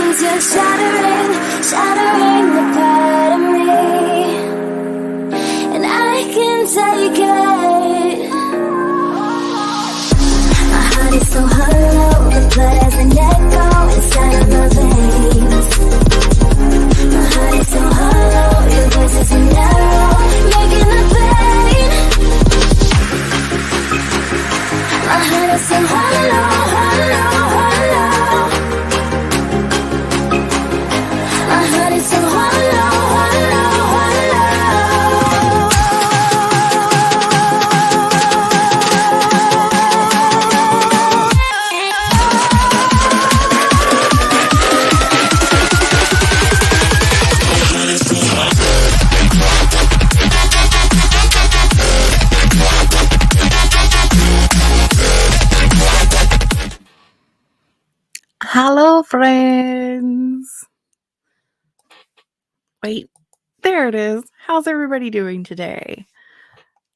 'cause you're shattering, shattering the part of me, and I can take it. My heart is so hollow, the blood has an echo inside of my veins. My heart is so hollow, your voice is an arrow, making the pain. My heart is so hollow, hollow, hollow. My heart is so hollow, hollow, hollow. Hello, friends. Wait, there it is. How's everybody doing today?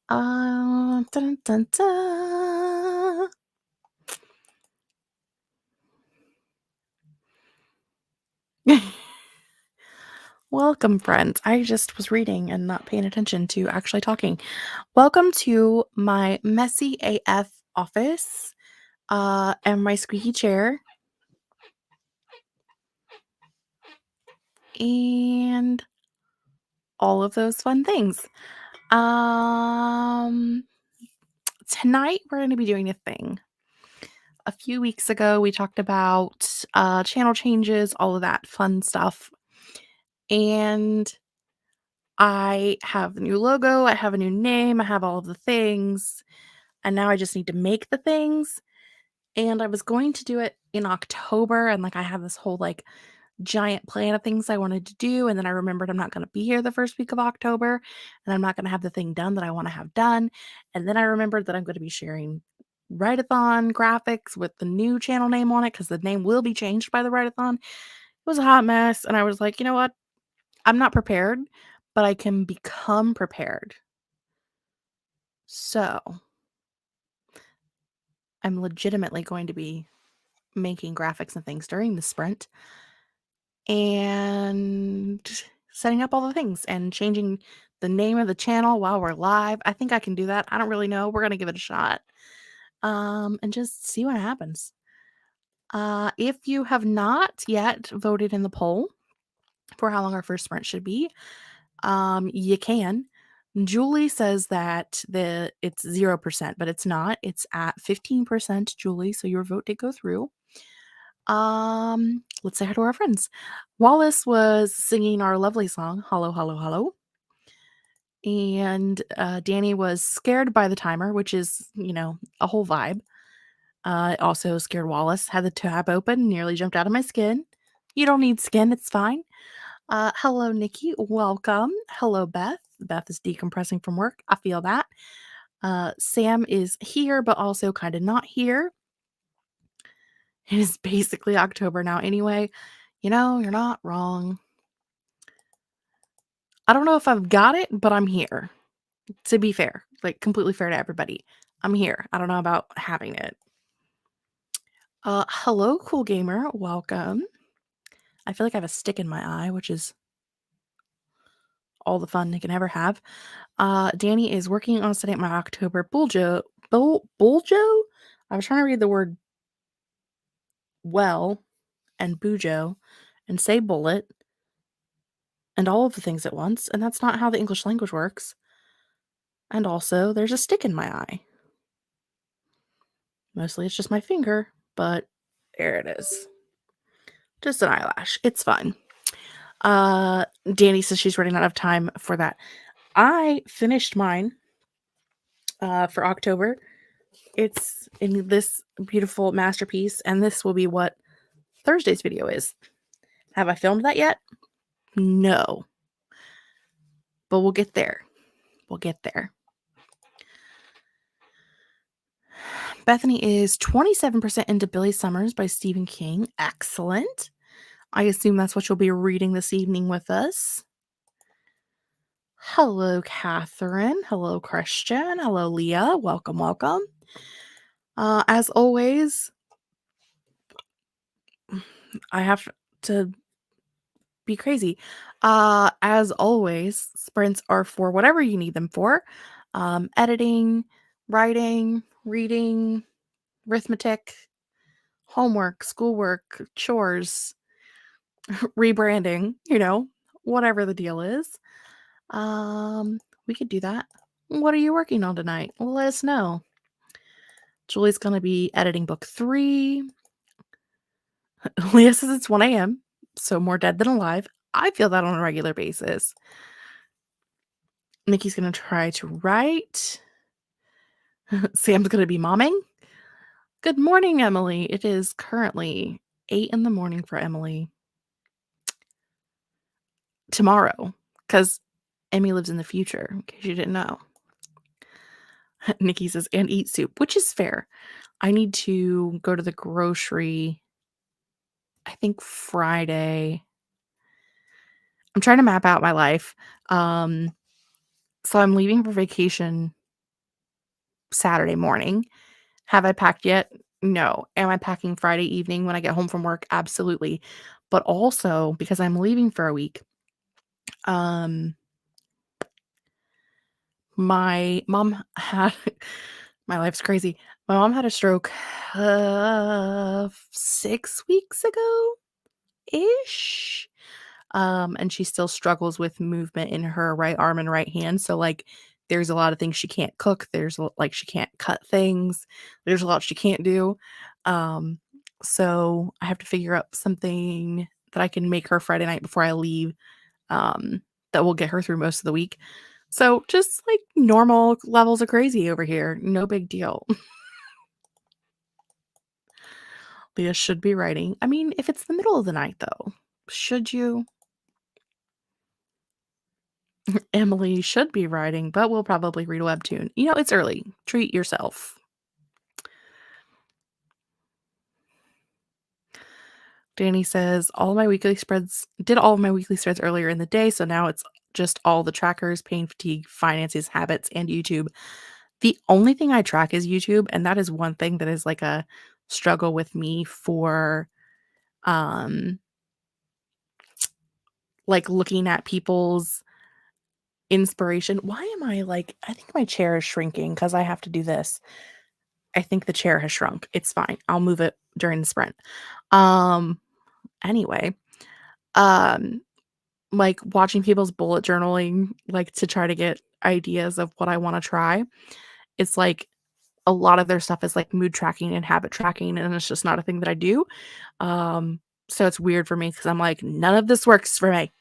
Dun, dun, dun. Welcome, friends. I just was reading and not paying attention to actually talking. Welcome to my messy AF office and my squeaky chair. And all of those fun things. Tonight we're going to be doing a thing. A few weeks ago we talked about channel changes, all of that fun stuff. And I have a new logo, I have a new name, I have all of the things. And now I just need to make the things. And I was going to do it in October, and I had this whole giant plan of things I wanted to do, and then I remembered I'm not going to be here the first week of October, and I'm not going to have the thing done that I want to have done. And then I remembered that I'm going to be sharing Writeathon graphics with the new channel name on it, because the name will be changed by the Writeathon. It was a hot mess, and I was like, you know what? I'm not prepared, but I can become prepared. So I'm legitimately going to be making graphics and things during the sprint and setting up all the things and changing the name of the channel while we're live. I think I can do that. I don't really know. We're going to give it a shot and just see what happens. If you have not yet voted in the poll for how long our first sprint should be, you can. Julie says that it's 0%, but it's not. It's at 15%, Julie, so your vote did go through. Let's say hi to our friends. Wallace was singing our lovely song, Hello, Hello, Hello. And Danny was scared by the timer, which is, a whole vibe. It also scared Wallace, had the tab open, nearly jumped out of my skin. You don't need skin, it's fine. Hello, Nikki. Welcome. Hello, Beth. Beth is decompressing from work. I feel that. Sam is here, but also kind of not here. It is basically October now anyway. You're not wrong. I don't know if I've got it, but I'm here. To be fair, completely fair to everybody. I'm here. I don't know about having it. Hello, cool gamer. Welcome. I feel like I have a stick in my eye, which is all the fun they can ever have. Danny is working on setting up my October Buljo. Buljo? I was trying to read the word well and bujo and say bullet and all of the things at once, and that's not how the English language works. And also, there's a stick in my eye. Mostly it's just my finger, but there it is. Just an eyelash. It's fine. Danny says she's running out of time for that. I finished mine for October. It's in this beautiful masterpiece, and this will be what Thursday's video is. Have I filmed that yet? No. But we'll get there. We'll get there. Bethany is 27% into Billy Summers by Stephen King. Excellent. I assume that's what you'll be reading this evening with us. Hello, Catherine. Hello, Christian. Hello, Leah. Welcome, welcome. As always, I have to be crazy. As always, sprints are for whatever you need them for. Editing, writing, reading, arithmetic, homework, schoolwork, chores, rebranding, whatever the deal is. We could do that. What are you working on tonight? Let us know. Julie's going to be editing book 3. Leah says it's 1 a.m., so more dead than alive. I feel that on a regular basis. Nikki's going to try to write. Sam's going to be momming. Good morning, Emily. It is currently 8 in the morning for Emily. Tomorrow, because Emmy lives in the future, in case you didn't know. Nikki says, and eat soup, which is fair. I need to go to the grocery, I think Friday. I'm trying to map out my life. So I'm leaving for vacation Saturday morning. Have I packed yet? No. Am I packing Friday evening when I get home from work? Absolutely. But also, because I'm leaving for a week, my mom had my life's crazy. My mom had a stroke 6 weeks ago ish. And she still struggles with movement in her right arm and right hand. So like there's a lot of things she can't cook. There's like she can't cut things. There's a lot she can't do. So I have to figure out something that I can make her Friday night before I leave. That will get her through most of the week. So just like normal levels of crazy over here. No big deal. Leah should be writing. I mean, if it's the middle of the night though, should you? Emily should be writing, but we'll probably read a webtoon. It's early. Treat yourself. Danny says, did all of my weekly spreads earlier in the day, so now it's just all the trackers, pain, fatigue, finances, habits, and YouTube. The only thing I track is YouTube, and that is one thing that is like a struggle with me for like looking at people's inspiration. Why am I like, I think my chair is shrinking because I have to do this. I think the chair has shrunk. It's fine. I'll move it during the sprint. Anyway, like watching people's bullet journaling, like to try to get ideas of what I want to try. It's like a lot of their stuff is like mood tracking and habit tracking, and it's just not a thing that I do. So it's weird for me because I'm like, none of this works for me.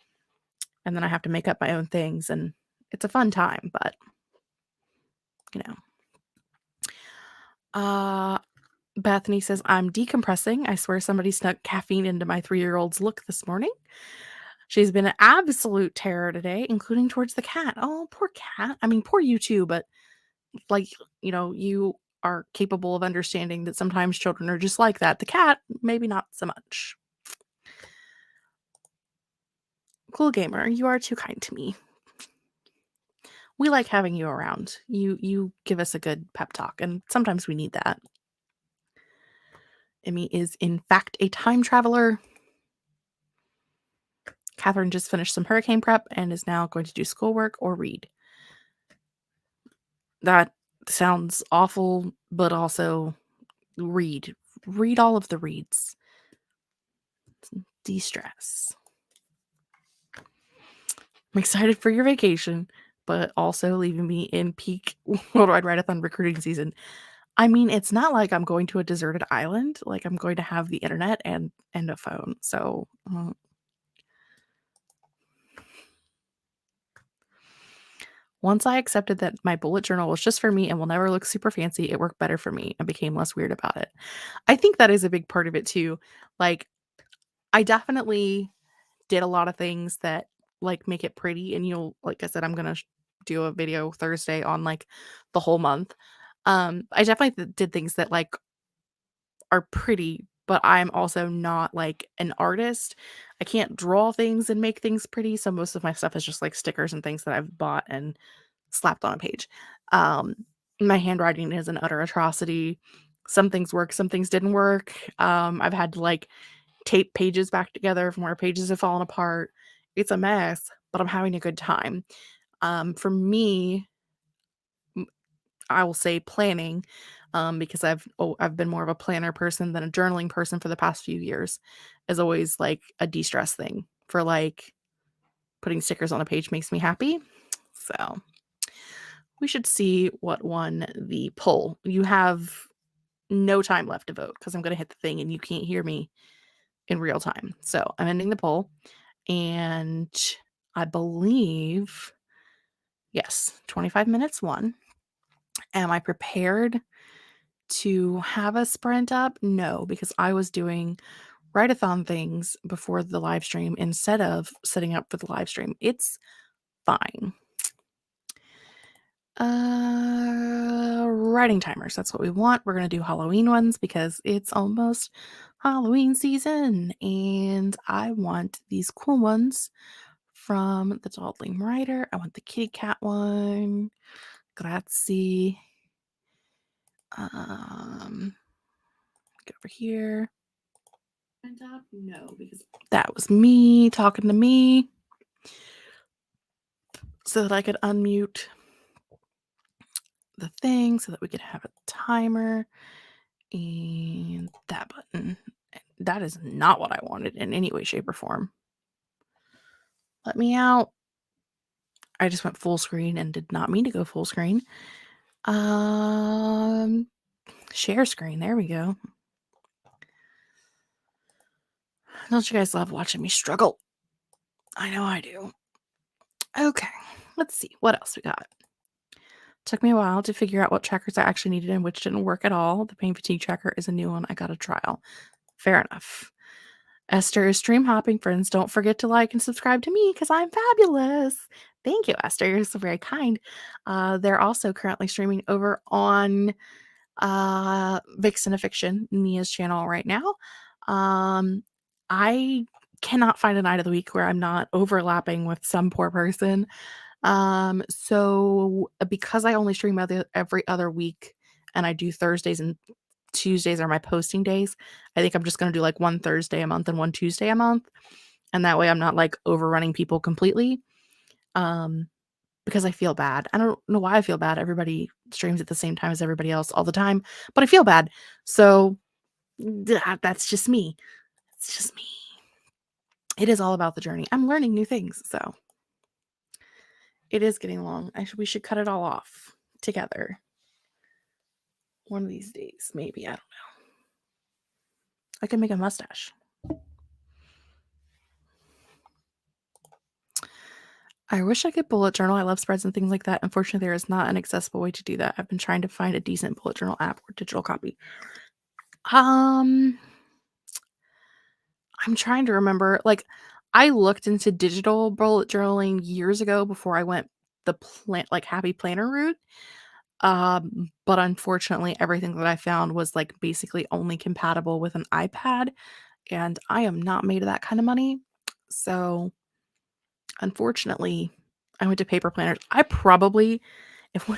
And then I have to make up my own things, and it's a fun time, but Bethany says, I'm decompressing. I swear somebody snuck caffeine into my 3-year-old's look this morning. She's been an absolute terror today, including towards the cat. Oh, poor cat. I mean, poor you too, but like, you are capable of understanding that sometimes children are just like that. The cat, maybe not so much. Cool gamer, you are too kind to me. We like having you around. You give us a good pep talk, and sometimes we need that. Emmy is, in fact, a time traveler. Catherine just finished some hurricane prep and is now going to do schoolwork or read. That sounds awful, but also read. Read all of the reads. De-stress. I'm excited for your vacation, but also leaving me in peak Worldwide Writeathon recruiting season. I mean, it's not like I'm going to a deserted island. Like, I'm going to have the internet and a phone. So, once I accepted that my bullet journal was just for me and will never look super fancy, it worked better for me and became less weird about it. I think that is a big part of it too. Like, I definitely did a lot of things that like make it pretty, and like I said, I'm gonna do a video Thursday on like the whole month. I definitely did things that like are pretty, but I'm also not like an artist. I can't draw things and make things pretty, so most of my stuff is just like stickers and things that I've bought and slapped on a page. My handwriting is an utter atrocity. Some things work, some things didn't work. I've had to like tape pages back together from where pages have fallen apart. It's a mess, but I'm having a good time. For me, I will say planning, because I've been more of a planner person than a journaling person for the past few years, is always like a de-stress thing. For like putting stickers on a page makes me happy. So we should see what won the poll. You have no time left to vote because I'm going to hit the thing and you can't hear me in real time. So I'm ending the poll, and I believe, yes, 25 minutes won. Am I prepared to have a sprint up? No, because I was doing Writeathon things before the live stream instead of setting up for the live stream. It's fine. Writing timers. That's what we want. We're going to do Halloween ones because it's almost Halloween season, and I want these cool ones from the Dawdling Writer. I want the kitty cat one. Grazie. Get over here. No, because that was me talking to me so that I could unmute the thing so that we could have a timer. And that button. That is not what I wanted in any way, shape, or form. Let me out. I just went full screen and did not mean to go full screen. Share screen. There we go. Don't you guys love watching me struggle? I know I do. Okay, let's see. What else we got? Took me a while to figure out what trackers I actually needed and which didn't work at all. The pain fatigue tracker is a new one. I got a trial. Fair enough. Esther is stream hopping. Friends, don't forget to like and subscribe to me because I'm fabulous. Thank you, Esther. You're so very kind. They're also currently streaming over on Vixen of Fiction, Nia's channel right now. I cannot find a night of the week where I'm not overlapping with some poor person. So because I only stream every other week and I do Thursdays and Tuesdays are my posting days, I think I'm just going to do like one Thursday a month and one Tuesday a month. And that way I'm not like overrunning people completely. Because I feel bad. I don't know why I feel bad. Everybody streams at the same time as everybody else all the time, but I feel bad. So that's just me. It's just me. It is all about the journey. I'm learning new things, so it is getting long. We should cut it all off together. One of these days, maybe. I don't know. I can make a mustache. I wish I could bullet journal. I love spreads and things like that. Unfortunately, there is not an accessible way to do that. I've been trying to find a decent bullet journal app or digital copy. I'm trying to remember. Like, I looked into digital bullet journaling years ago before I went the happy planner route. But unfortunately, everything that I found was like basically only compatible with an iPad, and I am not made of that kind of money. So unfortunately, I went to paper planners. I probably, if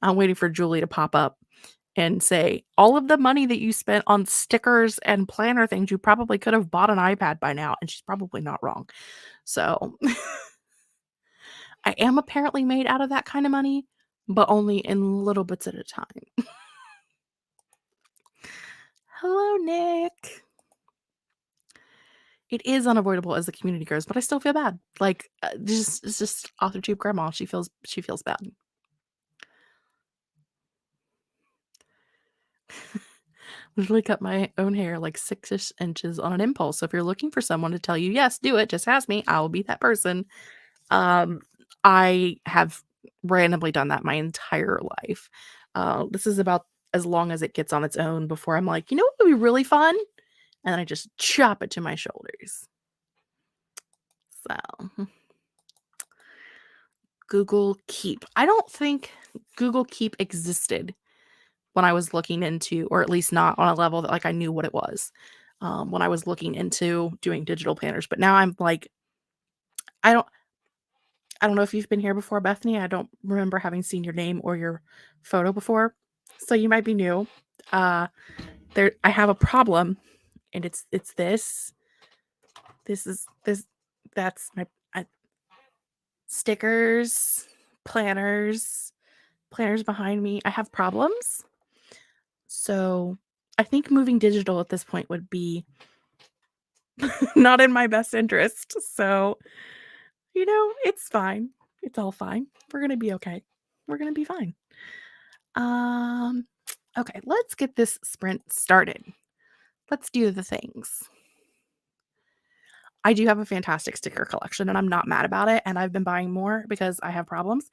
I'm waiting for Julie to pop up and say, all of the money that you spent on stickers and planner things, you probably could have bought an iPad by now. And she's probably not wrong. So I am apparently made out of that kind of money, but only in little bits at a time. Hello, Nick. It is unavoidable as the community grows, but I still feel bad. Like, it's just Authortube grandma. She feels bad. Literally cut my own hair like 6-ish inches on an impulse. So if you're looking for someone to tell you, yes, do it, just ask me. I will be that person. I have randomly done that my entire life. This is about as long as it gets on its own before I'm like, you know what would be really fun? And then I just chop it to my shoulders. So Google Keep. I don't think Google Keep existed when I was looking into, or at least not on a level that like I knew what it was when I was looking into doing digital planners. But now I'm like, I don't know if you've been here before, Bethany. I don't remember having seen your name or your photo before, so you might be new. I have a problem and it's this. That's my stickers, planners, planners behind me. I have problems. So I think moving digital at this point would be not in my best interest. So, it's fine. It's all fine. We're gonna be okay. We're gonna be fine. Um, okay, let's get this sprint started. Let's do the things. I do have a fantastic sticker collection and I'm not mad about it. And I've been buying more because I have problems.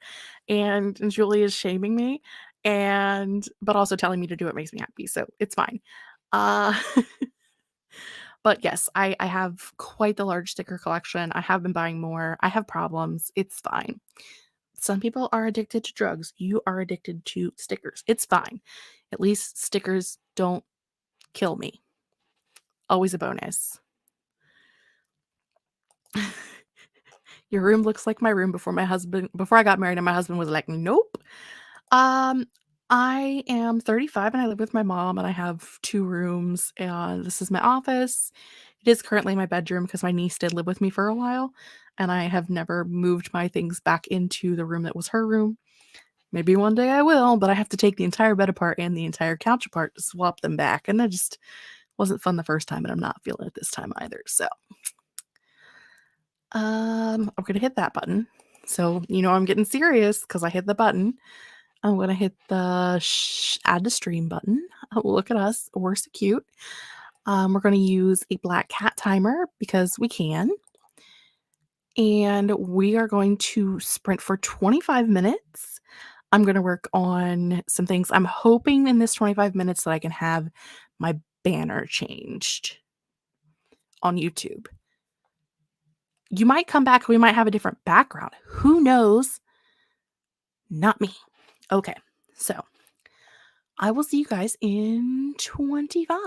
And Julie is shaming me but also telling me to do what makes me happy. So it's fine. Uh but yes, I have quite the large sticker collection. I have been buying more. I have problems. It's fine. Some people are addicted to drugs. You are addicted to stickers. It's fine. At least stickers don't kill me. Always a bonus. Your room looks like my room before I got married and my husband was like, "Nope." Um, I am 35 and I live with my mom and I have 2 rooms and this is my office. It is currently my bedroom because my niece did live with me for a while and I have never moved my things back into the room that was her room. Maybe one day I will, but I have to take the entire bed apart and the entire couch apart to swap them back, and that just wasn't fun the first time, and I'm not feeling it this time either, so, I'm gonna hit that button. So, I'm getting serious because I hit the button. I'm gonna hit the add to stream button. Oh, look at us, we're so cute. We're gonna use a black cat timer because we can, and we are going to sprint for 25 minutes. I'm gonna work on some things. I'm hoping in this 25 minutes that I can have my banner changed on YouTube. You might come back, we might have a different background. Who knows? Not me. Okay, so I will see you guys in 25.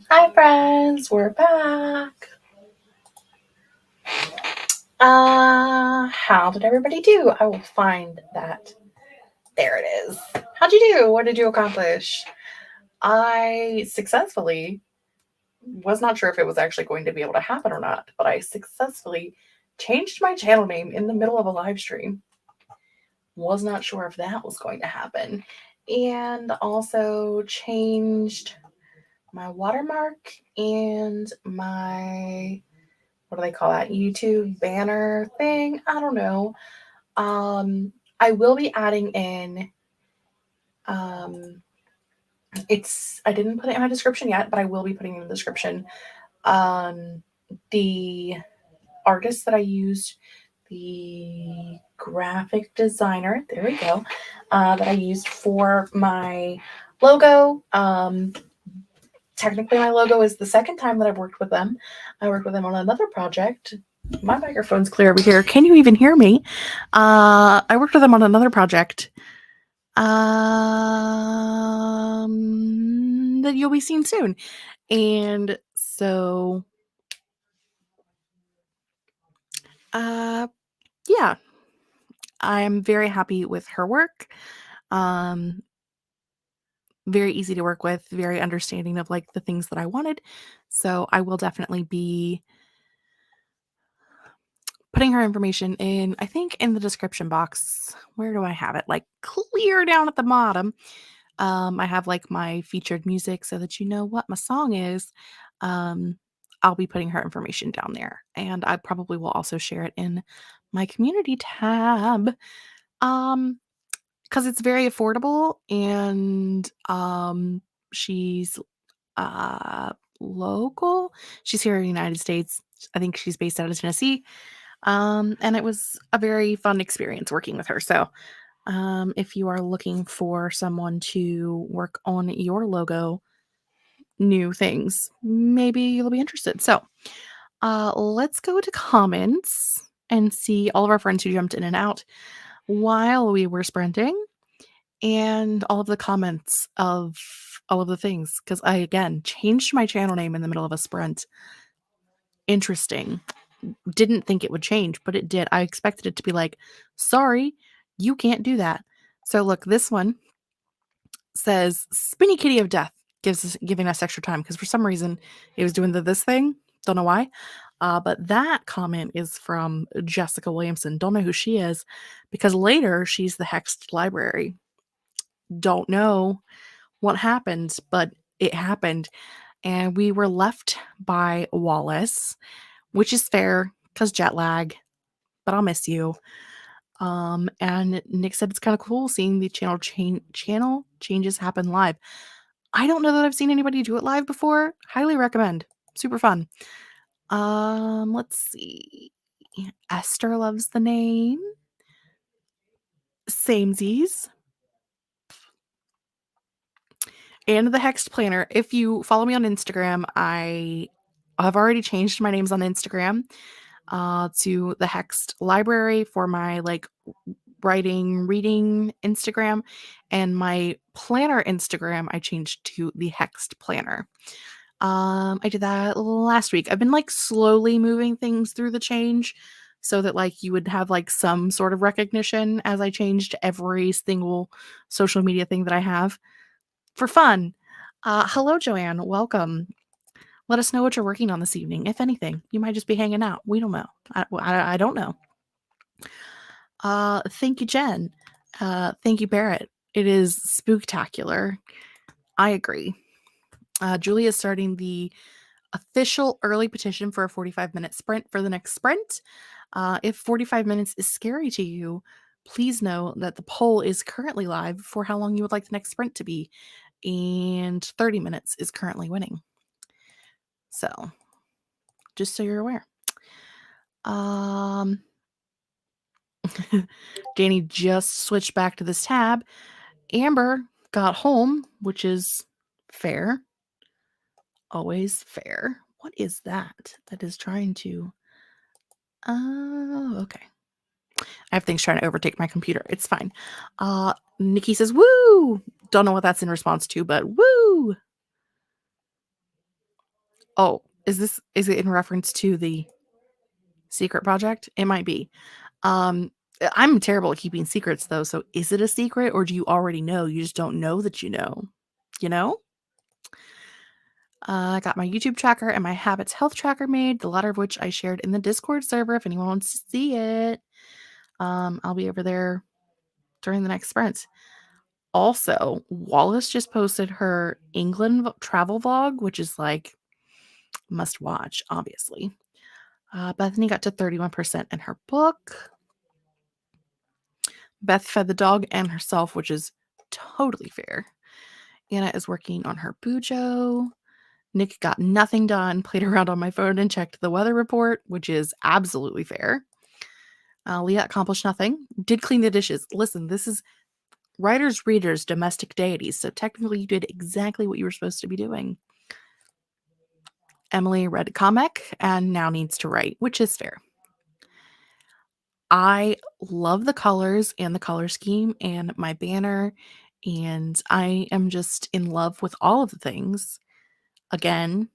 Hi friends, we're back. How did everybody do? I will find that. There it is. How'd you do? What did you accomplish? I successfully was not sure if it was actually going to be able to happen or not, but I successfully changed my channel name in the middle of a live stream. Was not sure if that was going to happen. And also changed my watermark and my, what do they call that? YouTube banner thing? I don't know. I will be adding in, I didn't put it in my description yet, but I will be putting in the description, the artist that I used, the graphic designer, there we go, that I used for my logo. Technically my logo is the second time that I've worked with them. I worked with them on another project. My microphone's clear over here. Can you even hear me? I worked with them on another project that you'll be seeing soon. And so, yeah, I'm very happy with her work. Very easy to work with, very understanding of like the things that I wanted. So I will definitely be putting her information in, I think in the description box. Where do I have it? Like clear down at the bottom. I have like my featured music so that you know what my song is. I'll be putting her information down there, and I probably will also share it in my community tab. Because it's very affordable, and she's local. She's here in the United States. I think she's based out of Tennessee. And it was a very fun experience working with her. So, if you are looking for someone to work on your logo, new things, maybe you'll be interested. So, let's go to comments and see all of our friends who jumped in and out while we were sprinting, and all of the comments of all of the things, because I again changed my channel name in the middle of a sprint. Interesting. Didn't think it would change, but it did. I expected it to be like, sorry, you can't do that. So look, this one says Spinny Kitty of Death giving us extra time, because for some reason it was doing this thing. Don't know why. But that comment is from Jessica Williamson. Don't know who she is, because later she's the Hexed Library. Don't know what happened, but it happened. And we were left by Wallace, which is fair because jet lag, but I'll miss you. And Nick said it's kind of cool seeing the channel changes happen live. I don't know that I've seen anybody do it live before. Highly recommend. Super fun. Let's see. Esther loves the name. Samesies. And the Hexed Planner. If you follow me on Instagram, I have already changed my names on Instagram to the Hexed Library for my like reading Instagram, and my planner Instagram I changed to the Hexed Planner. I did that last week. I've been like slowly moving things through the change so that like you would have like some sort of recognition as I changed every single social media thing that I have for fun. Hello, Joanne. Welcome. Let us know what you're working on this evening. If anything, you might just be hanging out. We don't know. I don't know. Thank you, Jen. Thank you, Barrett. It is spooktacular. I agree. Julie is starting the official early petition for a 45-minute sprint for the next sprint. If 45 minutes is scary to you, please know that the poll is currently live for how long you would like the next sprint to be, and 30 minutes is currently winning. So, just so you're aware. Danny just switched back to this tab. Amber got home, which is fair. Always fair. What is that? That is trying to... okay. I have things trying to overtake my computer. It's fine. Nikki says, woo! Don't know what that's in response to, but woo! Oh, is it in reference to the secret project? It might be. I'm terrible at keeping secrets though, so is it a secret or do you already know? You just don't know that you know. You know? I got my YouTube tracker and my habits health tracker made, the latter of which I shared in the Discord server if anyone wants to see it. I'll be over there during the next sprint. Also, Wallace just posted her England travel vlog, which is like must watch, obviously. Bethany got to 31% in her book. Beth fed the dog and herself, which is totally fair. Anna is working on her bujo. Nick got nothing done, played around on my phone and checked the weather report, which is absolutely fair. Leah accomplished nothing. Did clean the dishes. Listen, this is writers, readers, domestic deities. So technically you did exactly what you were supposed to be doing. Emily read a comic and now needs to write, which is fair. I love the colors and the color scheme and my banner, and I am just in love with all of the things. Again,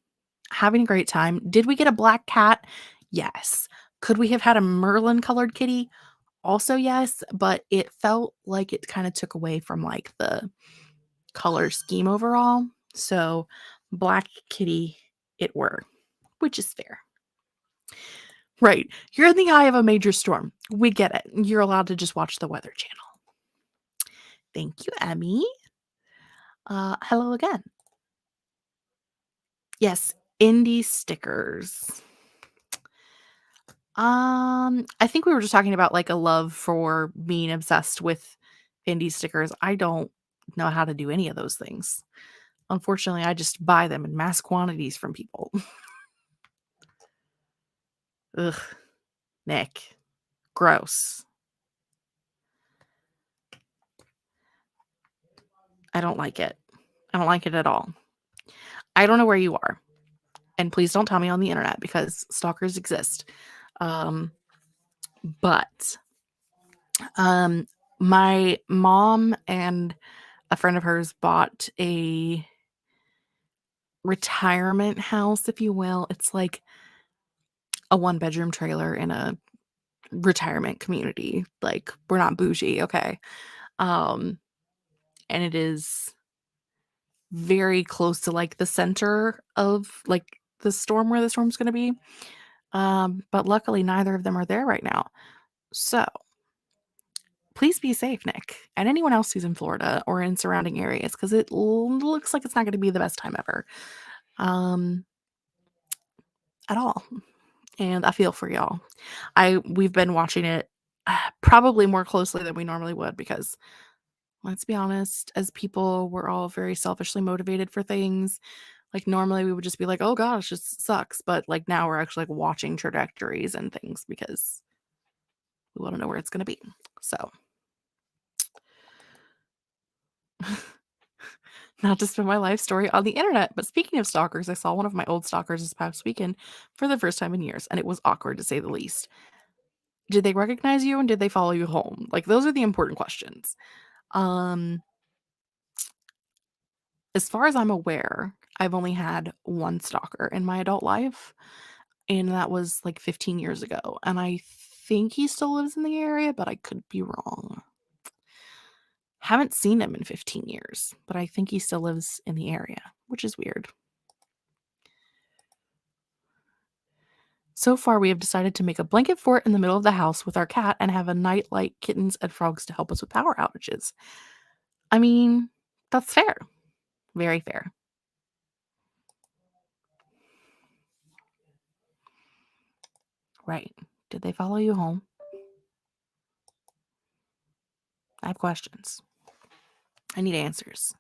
having a great time. Did we get a black cat? Yes. Could we have had a Merlin colored kitty? Also yes, but it felt like it kind of took away from like the color scheme overall. So black kitty it were, which is fair. Right. You're in the eye of a major storm. We get it. You're allowed to just watch the Weather Channel. Thank you, Emmy. Hello again. Yes, indie stickers. I think we were just talking about like a love for being obsessed with indie stickers. I don't know how to do any of those things. Unfortunately, I just buy them in mass quantities from people. Ugh, Nick. Gross. I don't like it. I don't like it at all. I don't know where you are. And please don't tell me on the internet because stalkers exist. But my mom and a friend of hers bought a retirement house, if you will. It's like a 1-bedroom trailer in a retirement community. Like, we're not bougie, okay? And it is very close to like the center of like the storm where the storm's going to be. But luckily neither of them are there right now. So please be safe, Nick, and anyone else who's in Florida or in surrounding areas, because it looks like it's not going to be the best time ever, at all. And I feel for y'all. We've been watching it probably more closely than we normally would because, let's be honest, as people, we're all very selfishly motivated for things. Like normally we would just be like, oh gosh, this sucks. But like now we're actually like watching trajectories and things because we want to know where it's going to be. So. Not to spend my life story on the internet, but speaking of stalkers, I saw one of my old stalkers this past weekend for the first time in years, and it was awkward to say the least. Did they recognize you and did they follow you home? Like, those are the important questions. As far as I'm aware, I've only had one stalker in my adult life, and that was like 15 years ago. And I think he still lives in the area, but I could be wrong. Haven't seen him in 15 years, but I think he still lives in the area, which is weird. So far, we have decided to make a blanket fort in the middle of the house with our cat and have a nightlight, kittens, and frogs to help us with power outages. I mean, that's fair. Very fair. Right. Did they follow you home? I have questions. I need answers.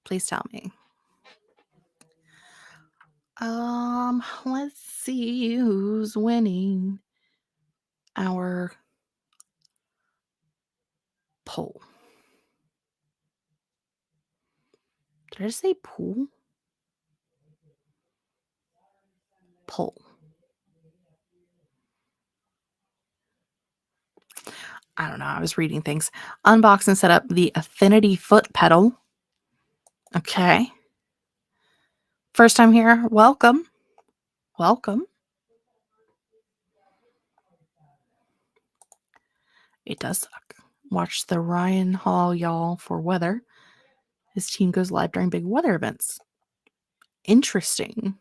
Please tell me. Let's see who's winning our poll. Did I just say pool? Poll. I don't know. I was reading things. Unbox and set up the Affinity foot pedal. Okay. First time here, welcome. Welcome. It does suck. Watch the Ryan Hall, y'all, for weather. His team goes live during big weather events. Interesting.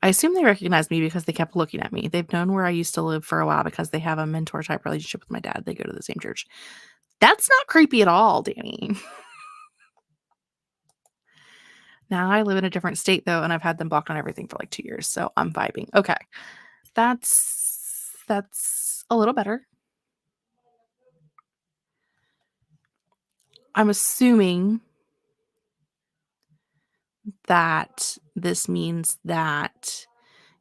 I assume they recognize me because they kept looking at me. They've known where I used to live for a while because they have a mentor type relationship with my dad. They go to the same church. That's not creepy at all, Danny. Now I live in a different state though, and I've had them blocked on everything for like 2 years, so I'm vibing. Okay. That's a little better. I'm assuming that this means that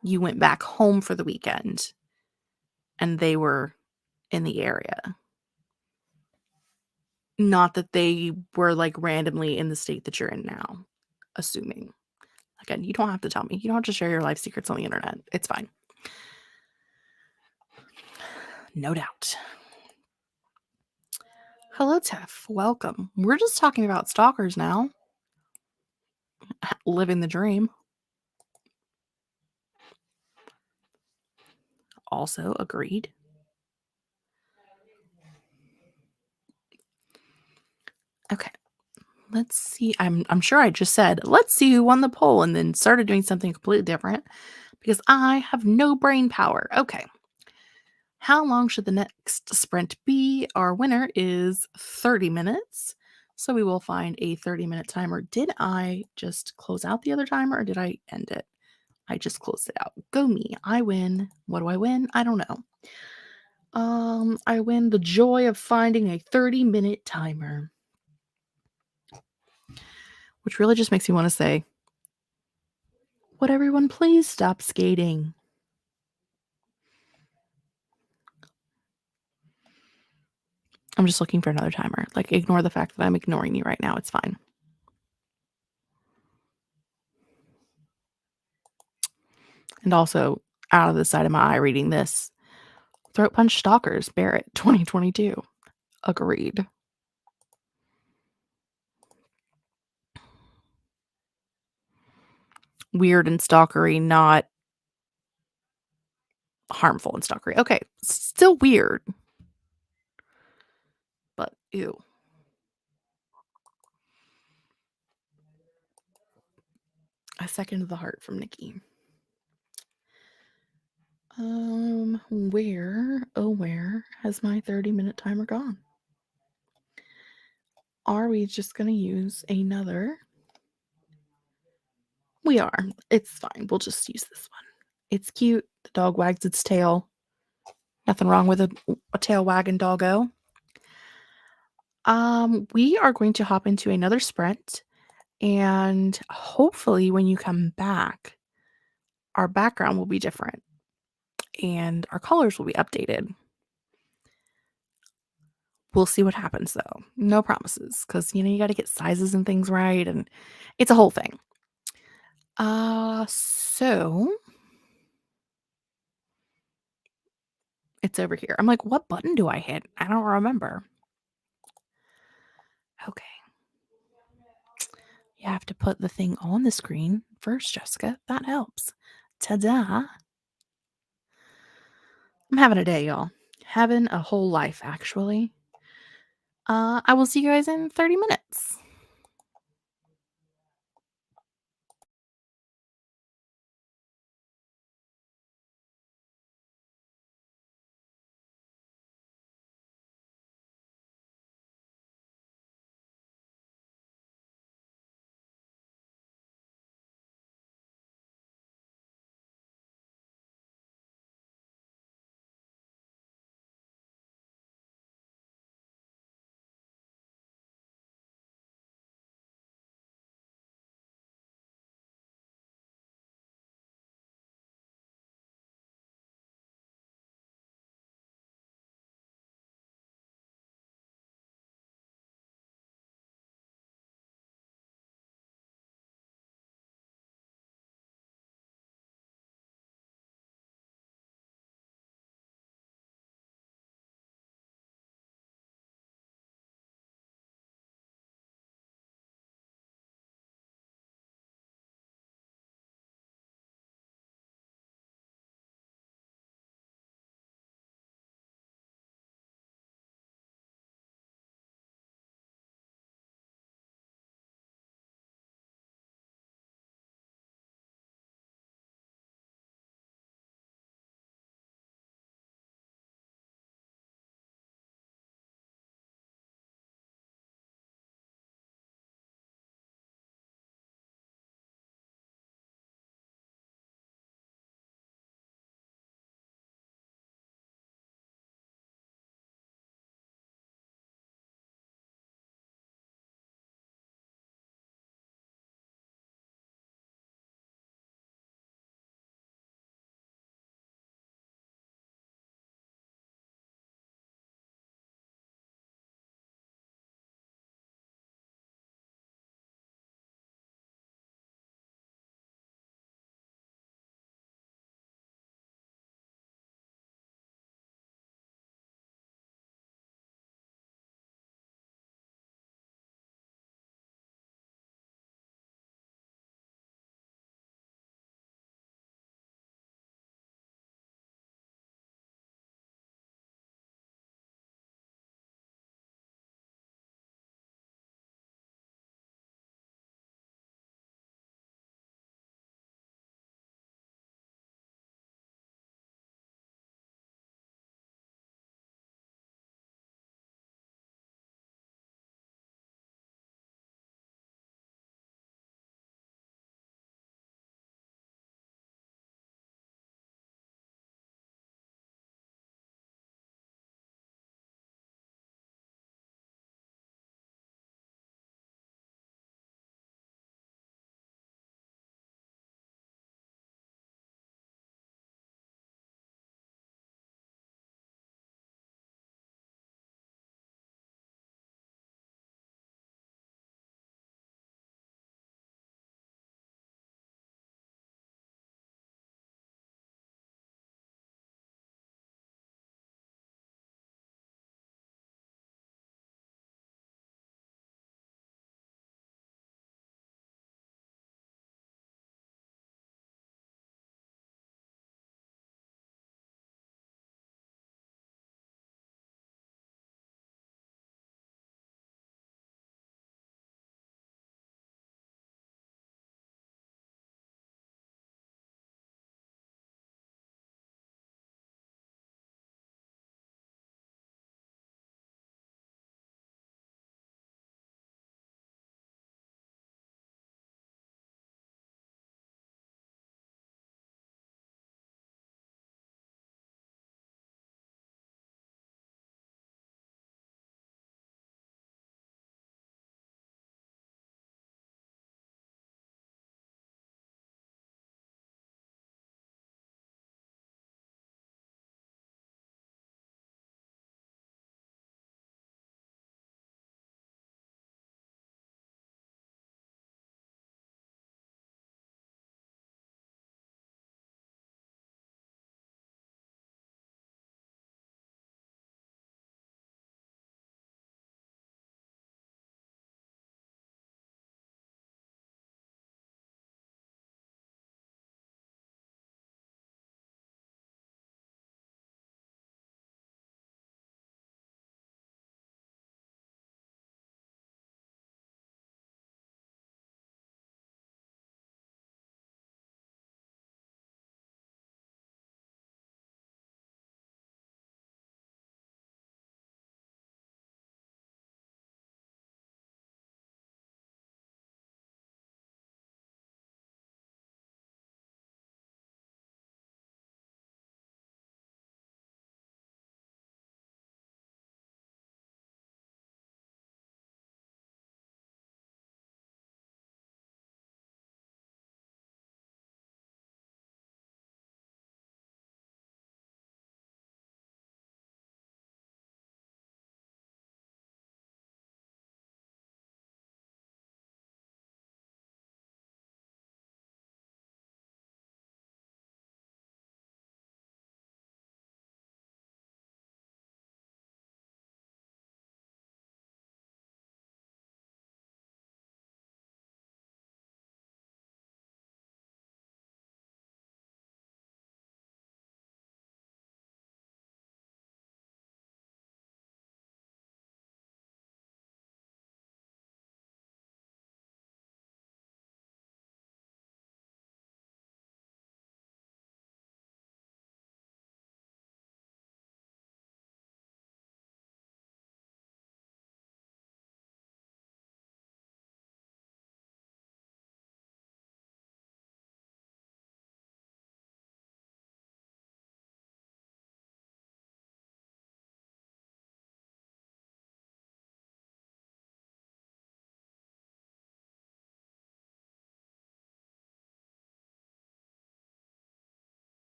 you went back home for the weekend and they were in the area. Not that they were like randomly in the state that you're in now, assuming. Again, you don't have to tell me. You don't have to share your life secrets on the internet. It's fine. No doubt. Hello, Tiff. Welcome. We're just talking about stalkers now. Living the dream. Also agreed. Okay. Let's see. I'm sure I just said, let's see who won the poll and then started doing something completely different because I have no brain power. Okay. How long should the next sprint be? Our winner is 30 minutes. So we will find a 30-minute timer. Did I just close out the other timer or did I end it? I just closed it out. Go me. I win. What do I win? I don't know. I win the joy of finding a 30-minute timer. Which really just makes me want to say, would everyone please stop skating? I'm just looking for another timer. Like, ignore the fact that I'm ignoring you right now. It's fine. And also, out of the side of my eye reading this, Throat Punch Stalkers, Barrett, 2022. Agreed. Weird and stalkery, not harmful and stalkery. Okay, still weird. But, ew. A second of the heart from Nikki. Where has my 30-minute timer gone? Are we just going to use another? We are. It's fine. We'll just use this one. It's cute. The dog wags its tail. Nothing wrong with a tail wagging doggo. We are going to hop into another sprint, and hopefully when you come back, our background will be different and our colors will be updated. We'll see what happens though. No promises, because you got to get sizes and things right, and it's a whole thing. So it's over here. I'm like, what button do I hit? I don't remember. Okay. You have to put the thing on the screen first, Jessica. That helps. Ta-da. I'm having a day, y'all. Having a whole life, actually. I will see you guys in 30 minutes.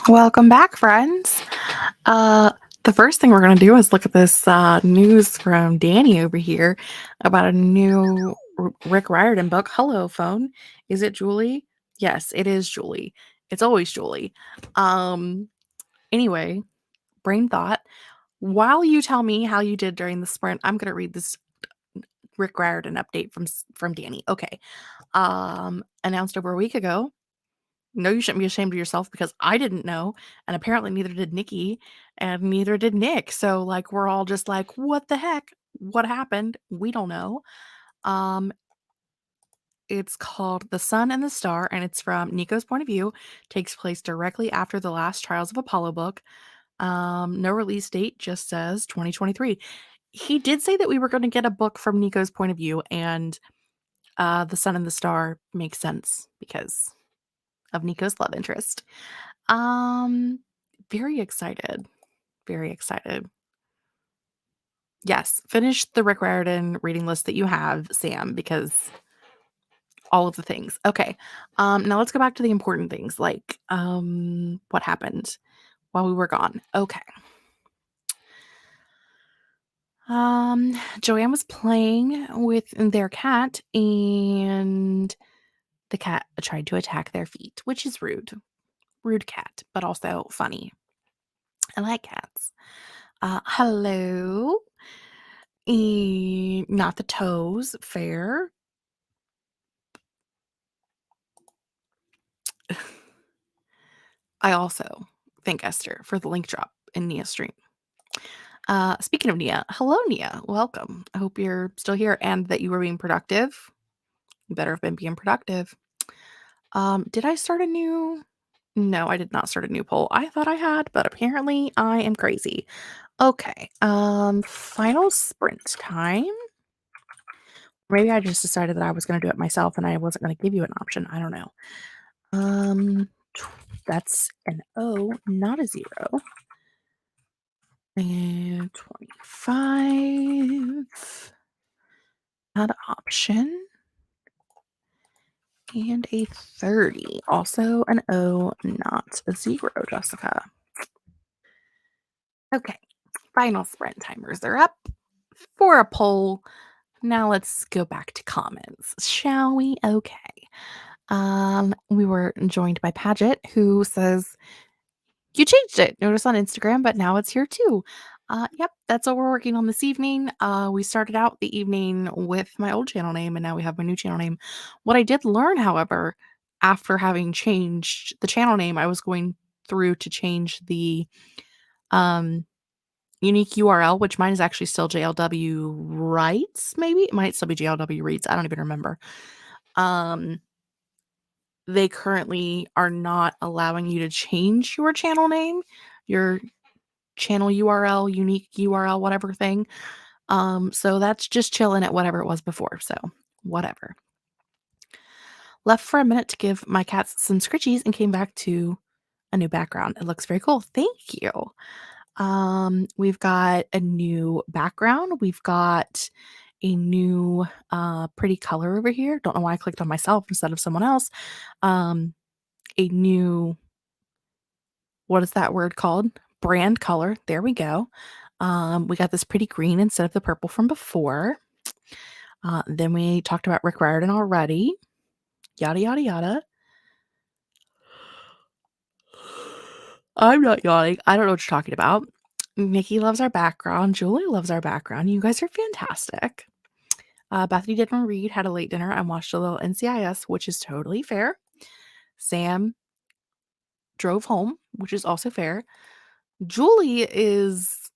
Welcome back, friends. The first thing we're going to do is look at this news from Danny over here about a new Rick Riordan book. Hello, phone. Is it Julie? Yes, it is Julie. It's always Julie. Anyway, brain thought. While you tell me how you did during the sprint, I'm going to read this Rick Riordan update from Danny. Okay. Announced over a week ago. No, you shouldn't be ashamed of yourself because I didn't know, and apparently neither did Nikki, and neither did Nick. So like we're all just like, what the heck? What happened? We don't know. It's called The Sun and the Star, and it's from Nico's point of view. Takes place directly after the last Trials of Apollo book. No release date, just says 2023. He did say that we were going to get a book from Nico's point of view, and The Sun and the Star makes sense because of Nico's love interest. Very excited. Very excited. Yes, finish the Rick Riordan reading list that you have, Sam, because all of the things. Okay. Now let's go back to the important things, like what happened while we were gone. Okay. Joanne was playing with their cat, and the cat tried to attack their feet, which is rude. Rude cat, but also funny. I like cats. Hello. Not the toes. Fair. I also thank Esther for the link drop in Nia's stream. Speaking of Nia, hello Nia, welcome. I hope you're still here and that you were being productive. You better have been being productive. Did I start a new? No, I did not start a new poll. I thought I had, but apparently I am crazy. Okay. Final sprint time. Maybe I just decided that I was going to do it myself and I wasn't going to give you an option. I don't know. That's an O, not a 0. And 25. Not an option. And a 30. Also an O, not a 0, Jessica. Okay. Final sprint timers are up for a poll. Now let's go back to comments, shall we? Okay. We were joined by Paget, who says, you changed it. Notice on Instagram, but now it's here too. Yep, that's what we're working on this evening. We started out the evening with my old channel name, and now we have my new channel name. What I did learn, however, after having changed the channel name, I was going through to change the unique URL, which mine is actually still JLW Writes, maybe? It might still be JLW Reads. I don't even remember. They currently are not allowing you to change your channel name, your channel URL, unique URL, whatever thing. So that's just chilling at whatever it was before. So whatever. Left for a minute to give my cats some scritchies and came back to a new background. It looks very cool. Thank you. We've got a new background. We've got a new pretty color over here. Don't know why I clicked on myself instead of someone else. A new, what is that word called? Brand color. There we go. We got this pretty green instead of the purple from before. Then we talked about Rick Riordan already. Yada, yada, yada. I'm not yawning. I don't know what you're talking about. Nikki loves our background. Julie loves our background. You guys are fantastic. Bethany didn't read, had a late dinner, and watched a little NCIS, which is totally fair. Sam drove home, which is also fair. Julie is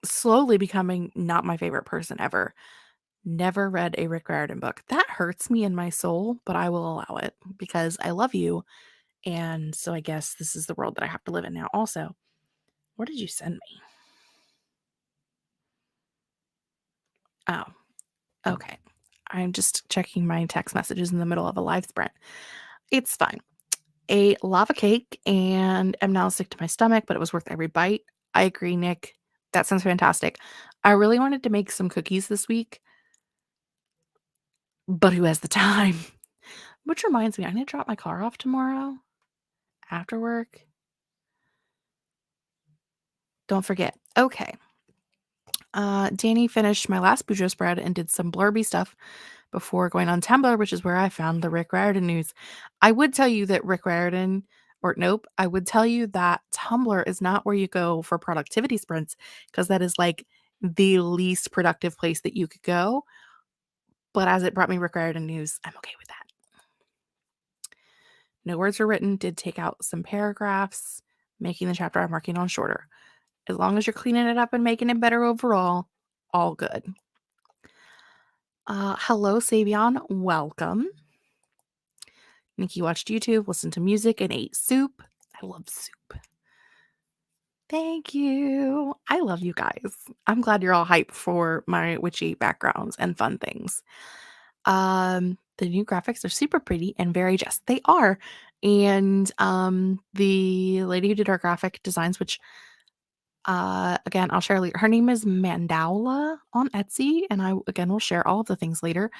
slowly becoming not my favorite person ever. Never read a Rick Riordan book. That hurts me in my soul, but I will allow it because I love you. And so I guess this is the world that I have to live in now. Also, what did you send me? Oh, okay. I'm just checking my text messages in the middle of a live sprint. It's fine. A lava cake and am now sick to my stomach, but it was worth every bite. I agree, Nick. That sounds fantastic. I really wanted to make some cookies this week, but who has the time? Which reminds me, I need to drop my car off tomorrow after work. Don't forget. Okay. Danny finished my last Bujo spread and did some blurby stuff before going on Tumblr, which is where I found the Rick Riordan news. I would tell you that Rick Riordan, or nope, I would tell you that Tumblr is not where you go for productivity sprints, because that is like the least productive place that you could go. But as it brought me Rick Riordan news, I'm okay with that. No words were written, did take out some paragraphs, making the chapter I'm working on shorter. As long as you're cleaning it up and making it better overall, all good. Hello, Savion. Welcome. Nikki watched YouTube, listened to music, and ate soup. I love soup. Thank you. I love you guys. I'm glad you're all hyped for my witchy backgrounds and fun things. The new graphics are super pretty and very just. They are. And the lady who did our graphic designs, which again, I'll share later. Her name is Mandaula on Etsy, and I again will share all of the things later.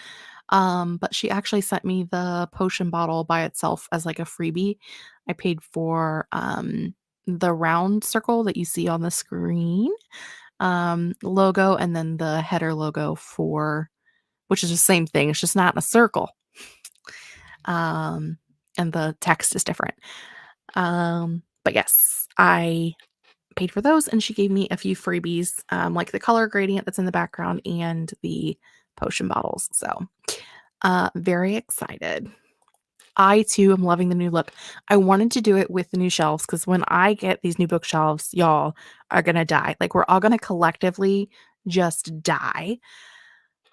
But she actually sent me the potion bottle by itself as like a freebie. I paid for the round circle that you see on the screen logo, and then the header logo for, which is the same thing. It's just not in a circle. And the text is different. But yes, I paid for those, and she gave me a few freebies, like the color gradient that's in the background and the potion bottles. So very excited. I too am loving the new look. I wanted to do it with the new shelves because when I get these new bookshelves, y'all are gonna die. Like, we're all gonna collectively just die.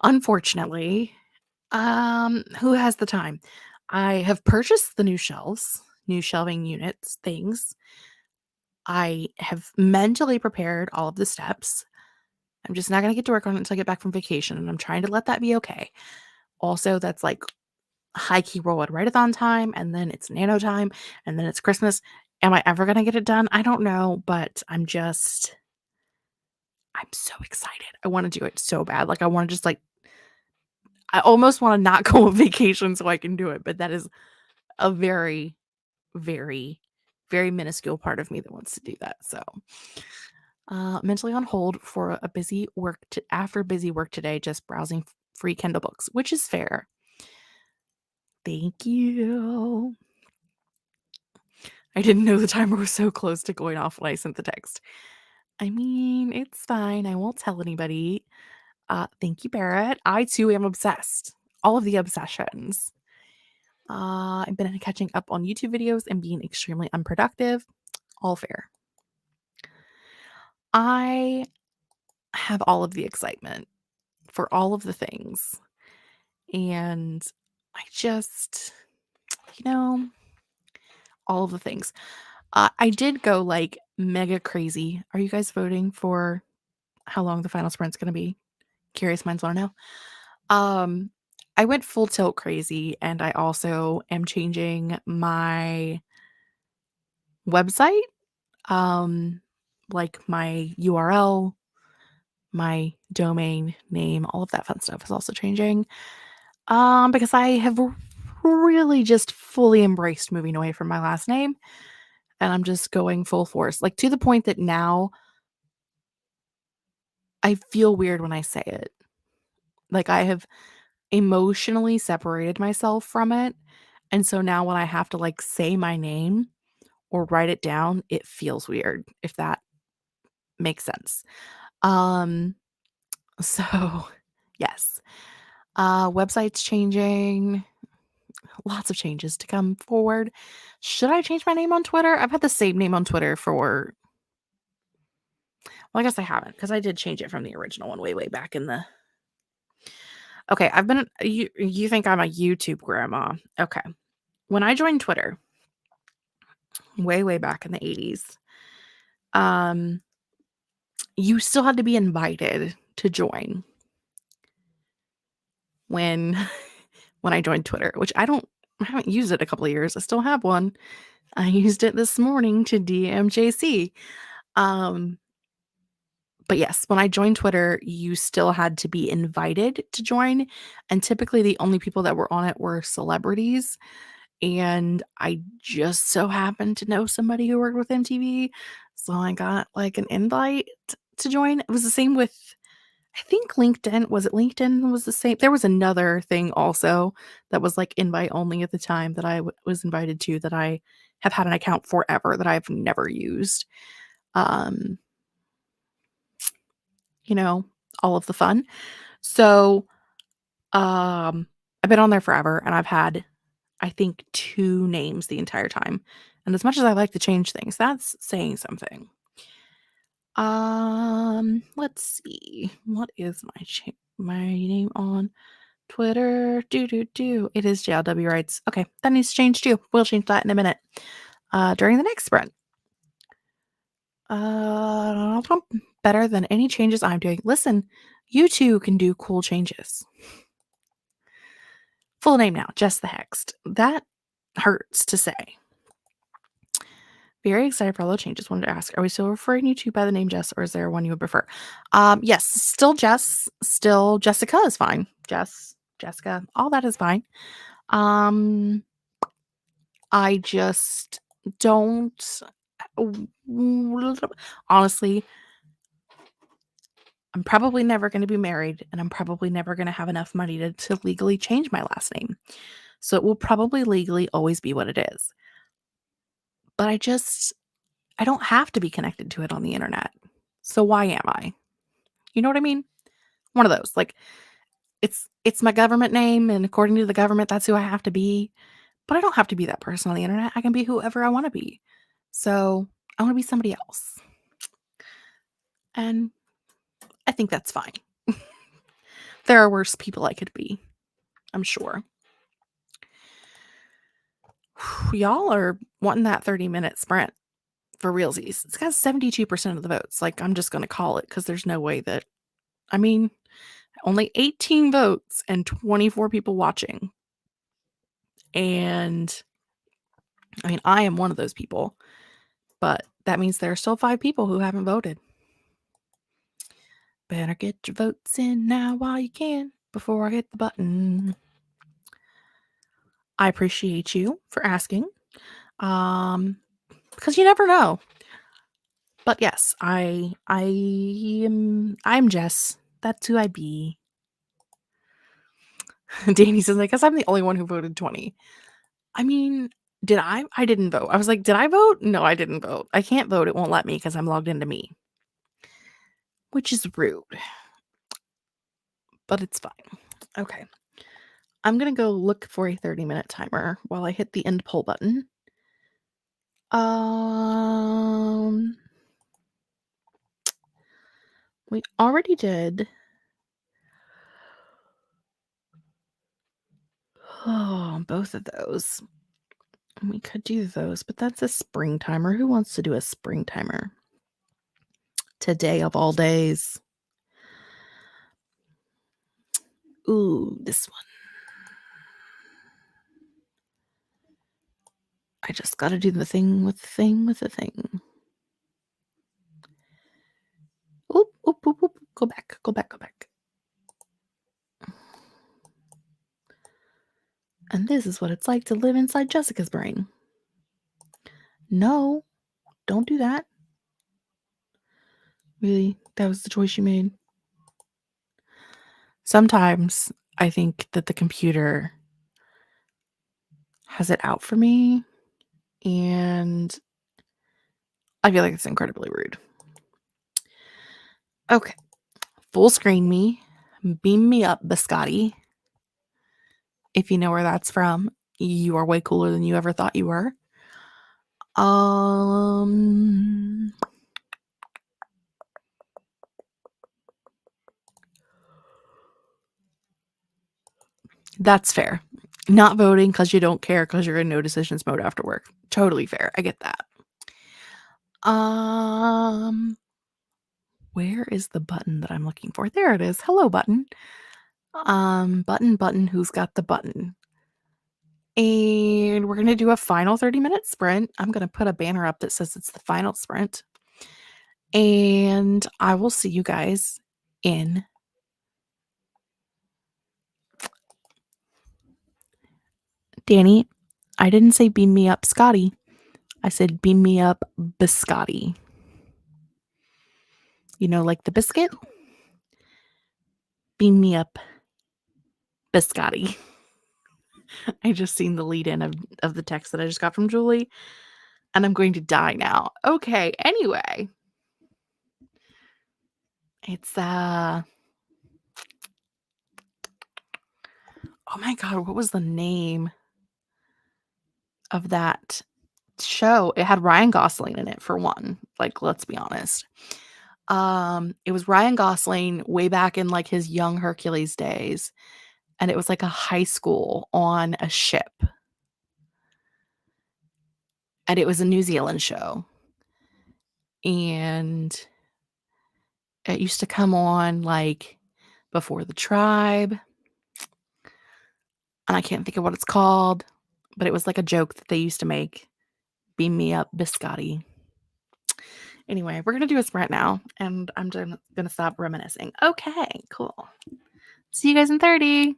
Unfortunately, who has the time? I have purchased the new shelves, new shelving units, things. I have mentally prepared all of the steps. I'm just not gonna get to work on it until I get back from vacation, and I'm trying to let that be okay. Also, that's like high key roll at Writeathon time, and then it's nano time, and then it's Christmas. Am I ever gonna get it done? I don't know, but I'm so excited. I want to do it so bad. Like, I want to just like, I almost want to not go on vacation so I can do it, but that is a very, very, very minuscule part of me that wants to do that. So mentally on hold for a busy work after busy work today, just browsing free Kindle books, which is fair. Thank you. I didn't know the timer was so close to going off when I sent the text. I mean, it's fine. I won't tell anybody. Thank you, Barrett. I too am obsessed. All of the obsessions. I've been catching up on YouTube videos and being extremely unproductive. All fair. I have all of the excitement for all of the things. And I just, all of the things. I did go like mega crazy. Are you guys voting for how long the final sprint's going to be? Curious minds want to know. I went full tilt crazy, and I also am changing my website, like my URL, my domain name, all of that fun stuff is also changing. Because I have really just fully embraced moving away from my last name, and I'm just going full force, like to the point that now I feel weird when I say it. Like, I have emotionally separated myself from it. And so now when I have to like say my name or write it down, it feels weird, if that makes sense. Um, so yes. Website's changing. Lots of changes to come forward. Should I change my name on Twitter? I've had the same name on Twitter for, well, I guess I haven't, because I did change it from the original one way back in the. Okay, I've been, you think I'm a YouTube grandma. Okay. When I joined Twitter, way back in the 80s, you still had to be invited to join when I joined Twitter, which I haven't used it a couple of years. I still have one. I used it this morning to DM JC. But yes, when I joined Twitter, you still had to be invited to join, and typically the only people that were on it were celebrities. and I just so happened to know somebody who worked with MTV, so I got, like, an invite to join. It was the same with, I think, LinkedIn. Was it LinkedIn was the same? There was another thing also that was, like, invite only at the time that I was invited to, that I have had an account forever that I've never used. Um, you know, all of the fun. So, I've been on there forever, and I've had, I think, 2 names the entire time, and as much as I like to change things, that's saying something. Let's see. What is my name on Twitter? It is JLW Writes. Okay, that needs to change too. We'll change that in a minute. During the next sprint. Better than any changes I'm doing. Listen, you too can do cool changes. Full name now, Jess the Hext. That hurts to say. Very excited for all the changes. Wanted to ask, are we still referring you to by the name Jess, or is there one you would prefer? Yes, still Jess. Still Jessica is fine. Jess, Jessica, all that is fine. I just don't. Honestly, I'm probably never going to be married, and I'm probably never going to have enough money to legally change my last name. So it will probably legally always be what it is. But I don't have to be connected to it on the internet. So why am I? You know what I mean? One of those. Like, it's my government name, and according to the government, that's who I have to be. But I don't have to be that person on the internet. I can be whoever I want to be. So I want to be somebody else. And I think that's fine. There are worse people I could be, I'm sure. Y'all are wanting that 30-minute sprint for realsies. It's got 72% of the votes. Like, I'm just going to call it, because there's no way that, I mean, only 18 votes and 24 people watching. And I mean, I am one of those people, but that means there are still 5 people who haven't voted. Better get your votes in now while you can, before I hit the button. I appreciate you for asking, because you never know. But yes, I'm Jess. That's who I be. Danny says, I guess I'm the only one who voted 20. I mean, did I? I didn't vote. I was like, did I vote? No, I didn't vote. I can't vote. It won't let me because I'm logged into me, which is rude. But it's fine. Okay. I'm going to go look for a 30-minute timer while I hit the end poll button. We already did. Oh, both of those. We could do those, but that's a spring timer. Who wants to do a spring timer? Today of all days. Ooh, this one. I just got to do the thing with the thing with the thing. Oop, oop, oop, oop. Go back, go back, go back. And this is what it's like to live inside Jessica's brain. No, don't do that. Really? That was the choice you made? Sometimes I think that the computer has it out for me, and I feel like it's incredibly rude. Okay. Full screen me. Beam me up, biscotti. If you know where that's from, you are way cooler than you ever thought you were. That's fair. Not voting because you don't care because you're in no decisions mode after work. Totally fair. I get that. Where is the button that I'm looking for? There it is. Hello, button. Button, who's got the button? And we're going to do a final 30-minute sprint. I'm going to put a banner up that says it's the final sprint. And I will see you guys in Danny, I didn't say beam me up, Scotty. I said beam me up, biscotti. You know, like the biscuit? Beam me up, biscotti. I just seen the lead in of the text that I just got from Julie, and I'm going to die now. Okay, anyway. It's, oh my god, what was the name of that show? It had Ryan Gosling in it, for one, like, let's be honest. It was Ryan Gosling way back in, like, his young Hercules days, and it was, like, a high school on a ship. And it was a New Zealand show. And it used to come on, like, Before the Tribe, and I can't think of what it's called, but it was, like, a joke that they used to make. Beam me up, biscotti. Anyway, we're gonna do a sprint now, and I'm gonna stop reminiscing. Okay, cool. See you guys in 30.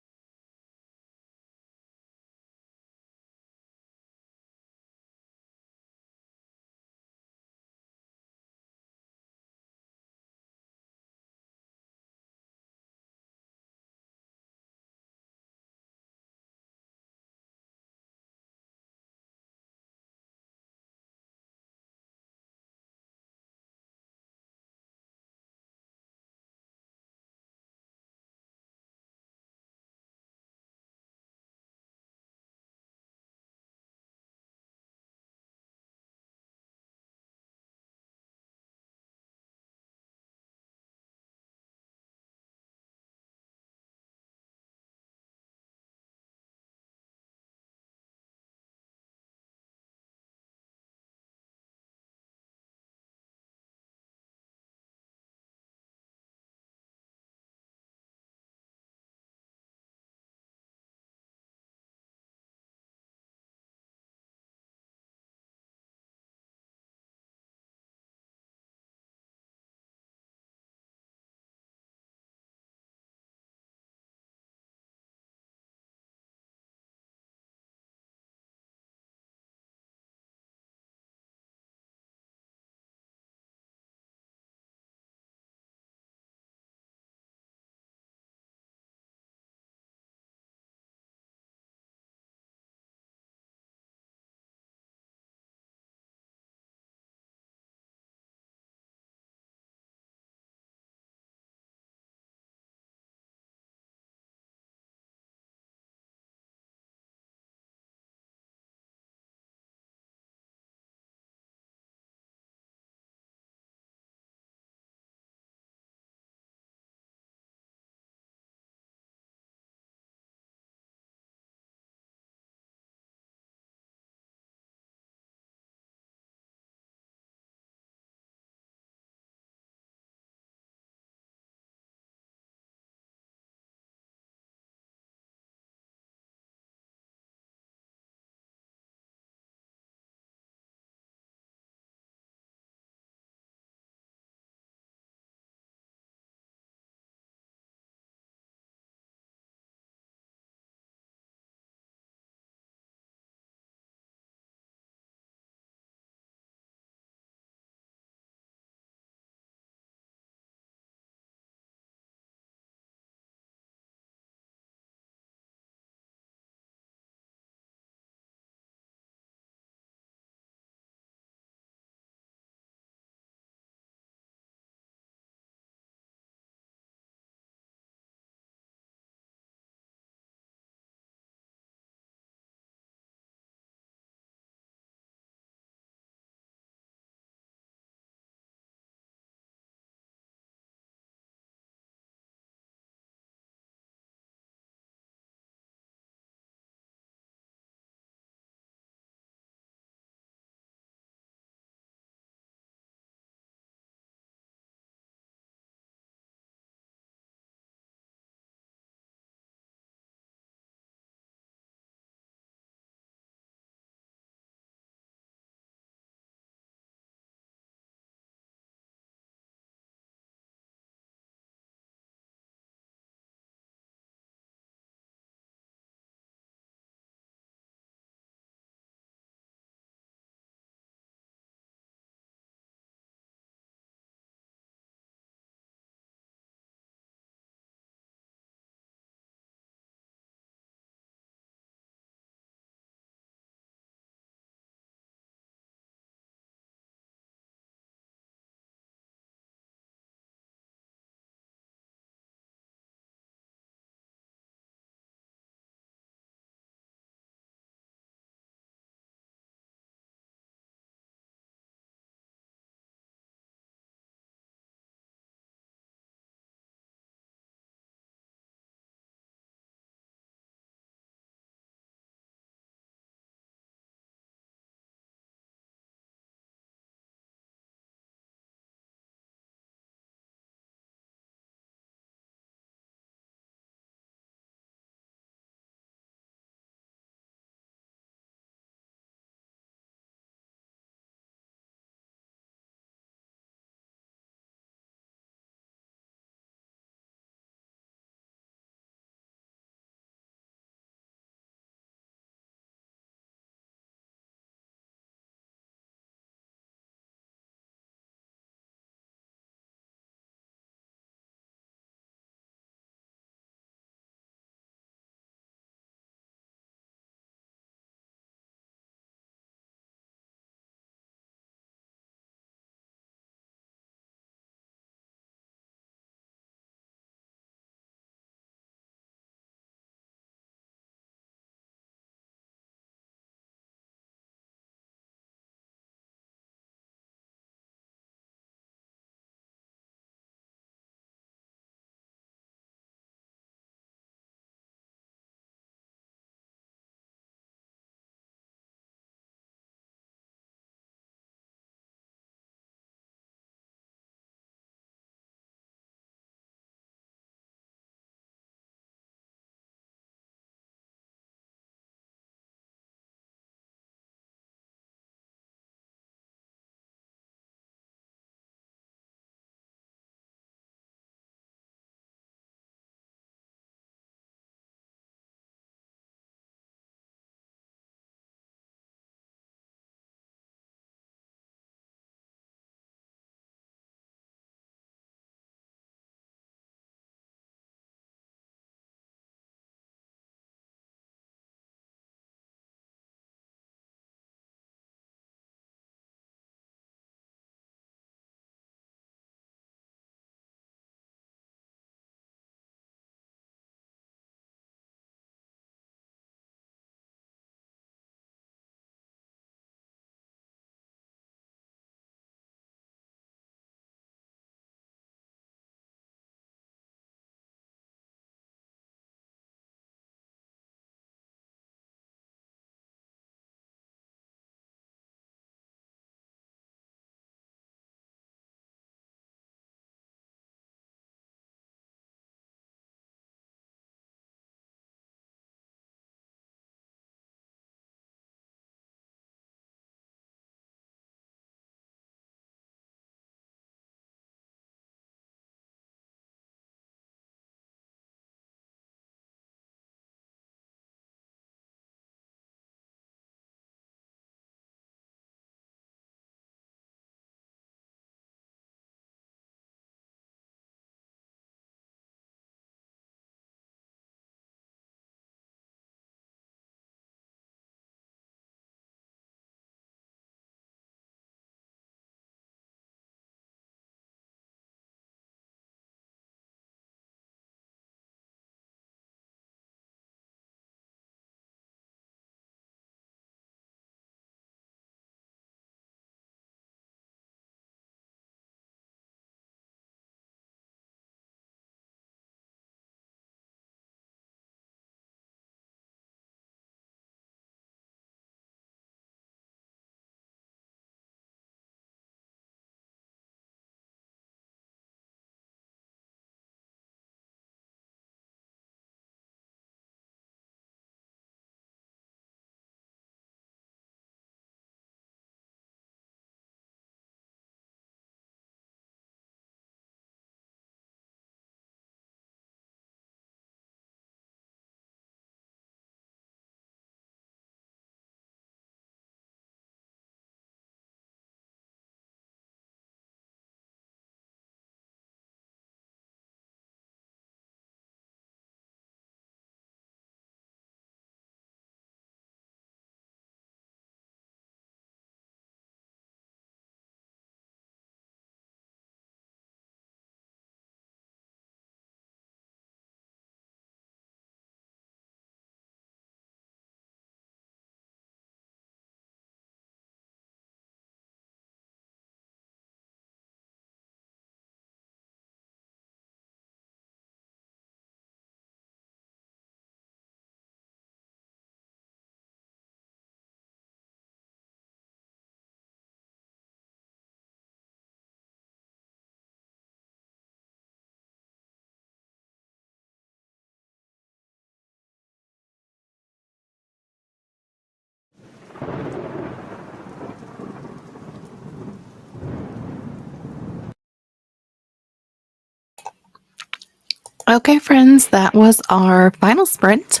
Okay, friends, that was our final sprint.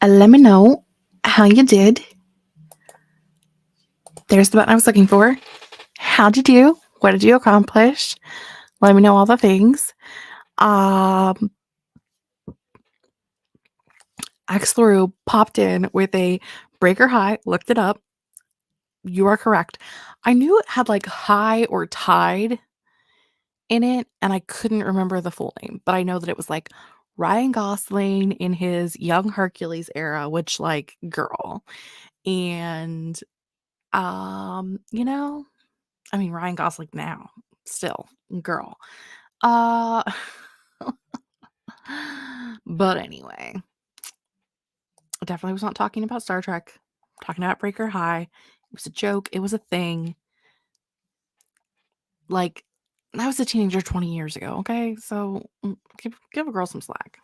Let me know how you did. There's the button I was looking for. How'd you do? What did you accomplish? Let me know all the things. Axelroo popped in with a breaker high, looked it up. You are correct. I knew it had like high or tide in it, and I couldn't remember the full name, but I know that it was like Ryan Gosling in his young Hercules era, which like girl. And you know, I mean Ryan Gosling now, still girl. Uh but anyway, I definitely was not talking about Star Trek. I'm talking about Breaker High. It was a joke, it was a thing. Like, I was a teenager 20 years ago, okay? So give a girl some slack.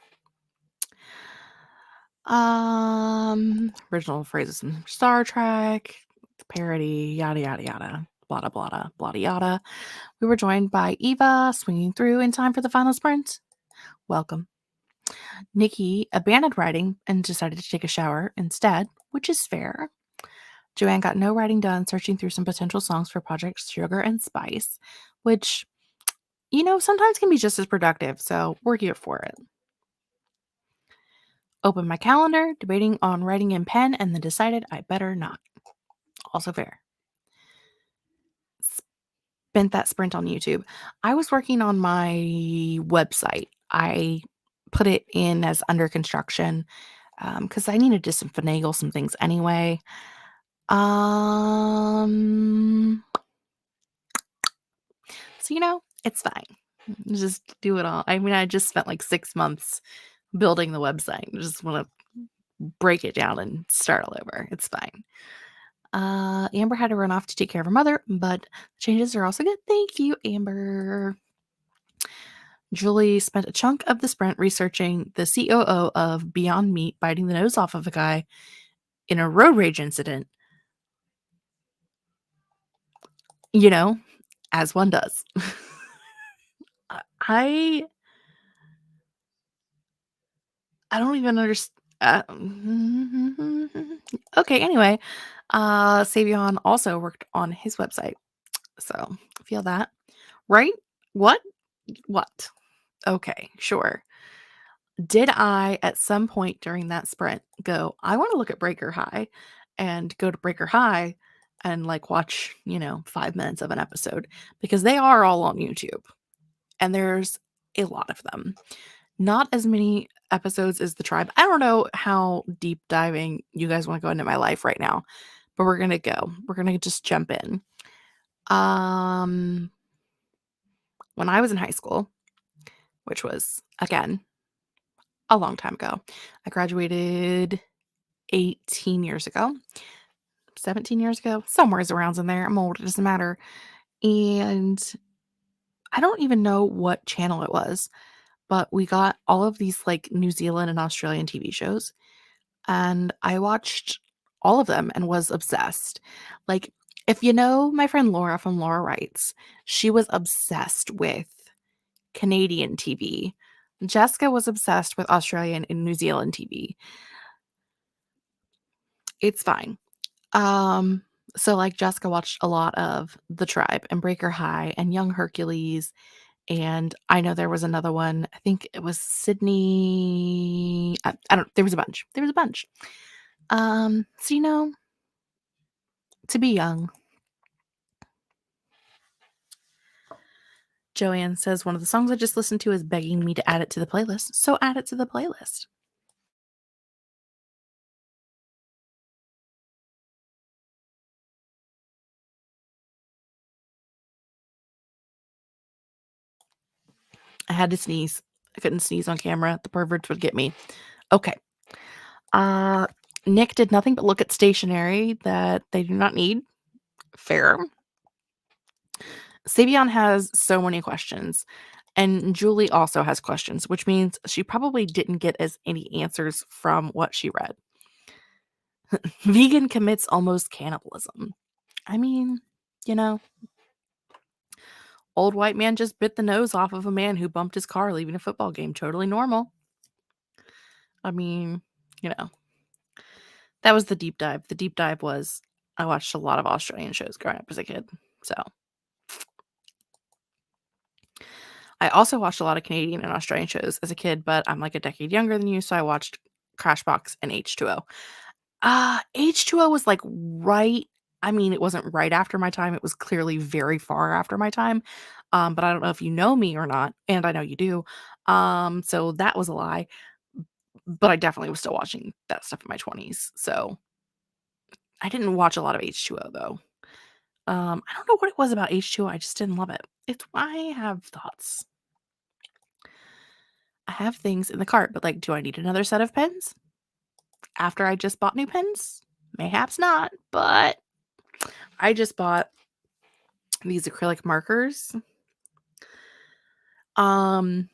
Original phrases from Star Trek, parody, yada yada yada, blada blada, blada yada. We were joined by Eva, swinging through in time for the final sprint. Welcome. Nikki abandoned writing and decided to take a shower instead, which is fair. Joanne got no writing done, searching through some potential songs for projects Sugar and Spice, which, sometimes can be just as productive, so we're here for it. Opened my calendar, debating on writing in pen, and then decided I better not. Also fair. Spent that sprint on YouTube. I was working on my website. I put it in as under construction because I needed to finagle some things anyway. So, it's fine. Just do it all. I mean, I just spent like 6 months building the website. I just want to break it down and start all over. It's fine. Amber had to run off to take care of her mother, but the changes are also good. Thank you, Amber. Julie spent a chunk of the sprint researching the COO of Beyond Meat biting the nose off of a guy in a road rage incident. As one does. I don't even understand. Okay, anyway, Savion also worked on his website. So, feel that. Right? What? What? Okay, sure. Did I, at some point during that sprint, go, I want to look at Breaker High and go to Breaker High and like watch, 5 minutes of an episode because they are all on YouTube and there's a lot of them. Not as many episodes as the tribe. I don't know how deep diving you guys want to go into my life right now, but we're going to go. We're going to just jump in. When I was in high school, which was, again, a long time ago, I graduated 18 years ago, 17 years ago, somewhere around in there. I'm old, it doesn't matter. And I don't even know what channel it was, but we got all of these like New Zealand and Australian TV shows. And I watched all of them and was obsessed. Like, if you know my friend Laura from Laura Writes, she was obsessed with Canadian TV. Jessica was obsessed with Australian and New Zealand TV. It's fine. So like Jessica watched a lot of The Tribe and Breaker High and Young Hercules, and I know there was another one. I think it was Sydney. I don't. There was a bunch. So to be young. Joanne says one of the songs I just listened to is begging me to add it to the playlist, so add it to the playlist. I had to sneeze. I couldn't sneeze on camera. The perverts would get me. Okay. Nick did nothing but look at stationery that they do not need. Fair. Savion has so many questions, and Julie also has questions, which means she probably didn't get as any answers from what she read. Vegan commits almost cannibalism. I mean, Old white man just bit the nose off of a man who bumped his car leaving a football game. Totally normal. I mean, that was the deep dive. The deep dive was I watched a lot of Australian shows growing up as a kid. So I also watched a lot of Canadian and Australian shows as a kid, but I'm like a decade younger than you, so I watched Crashbox and H2O. H2O was like it wasn't right after my time. It was clearly very far after my time. But I don't know if you know me or not, and I know you do. So that was a lie. But I definitely was still watching that stuff in my 20s. So I didn't watch a lot of H2O though. I don't know what it was about H2O. I just didn't love it. I have thoughts. I have things in the cart, but like, do I need another set of pens after I just bought new pens? Mayhaps not, but I just bought these acrylic markers. I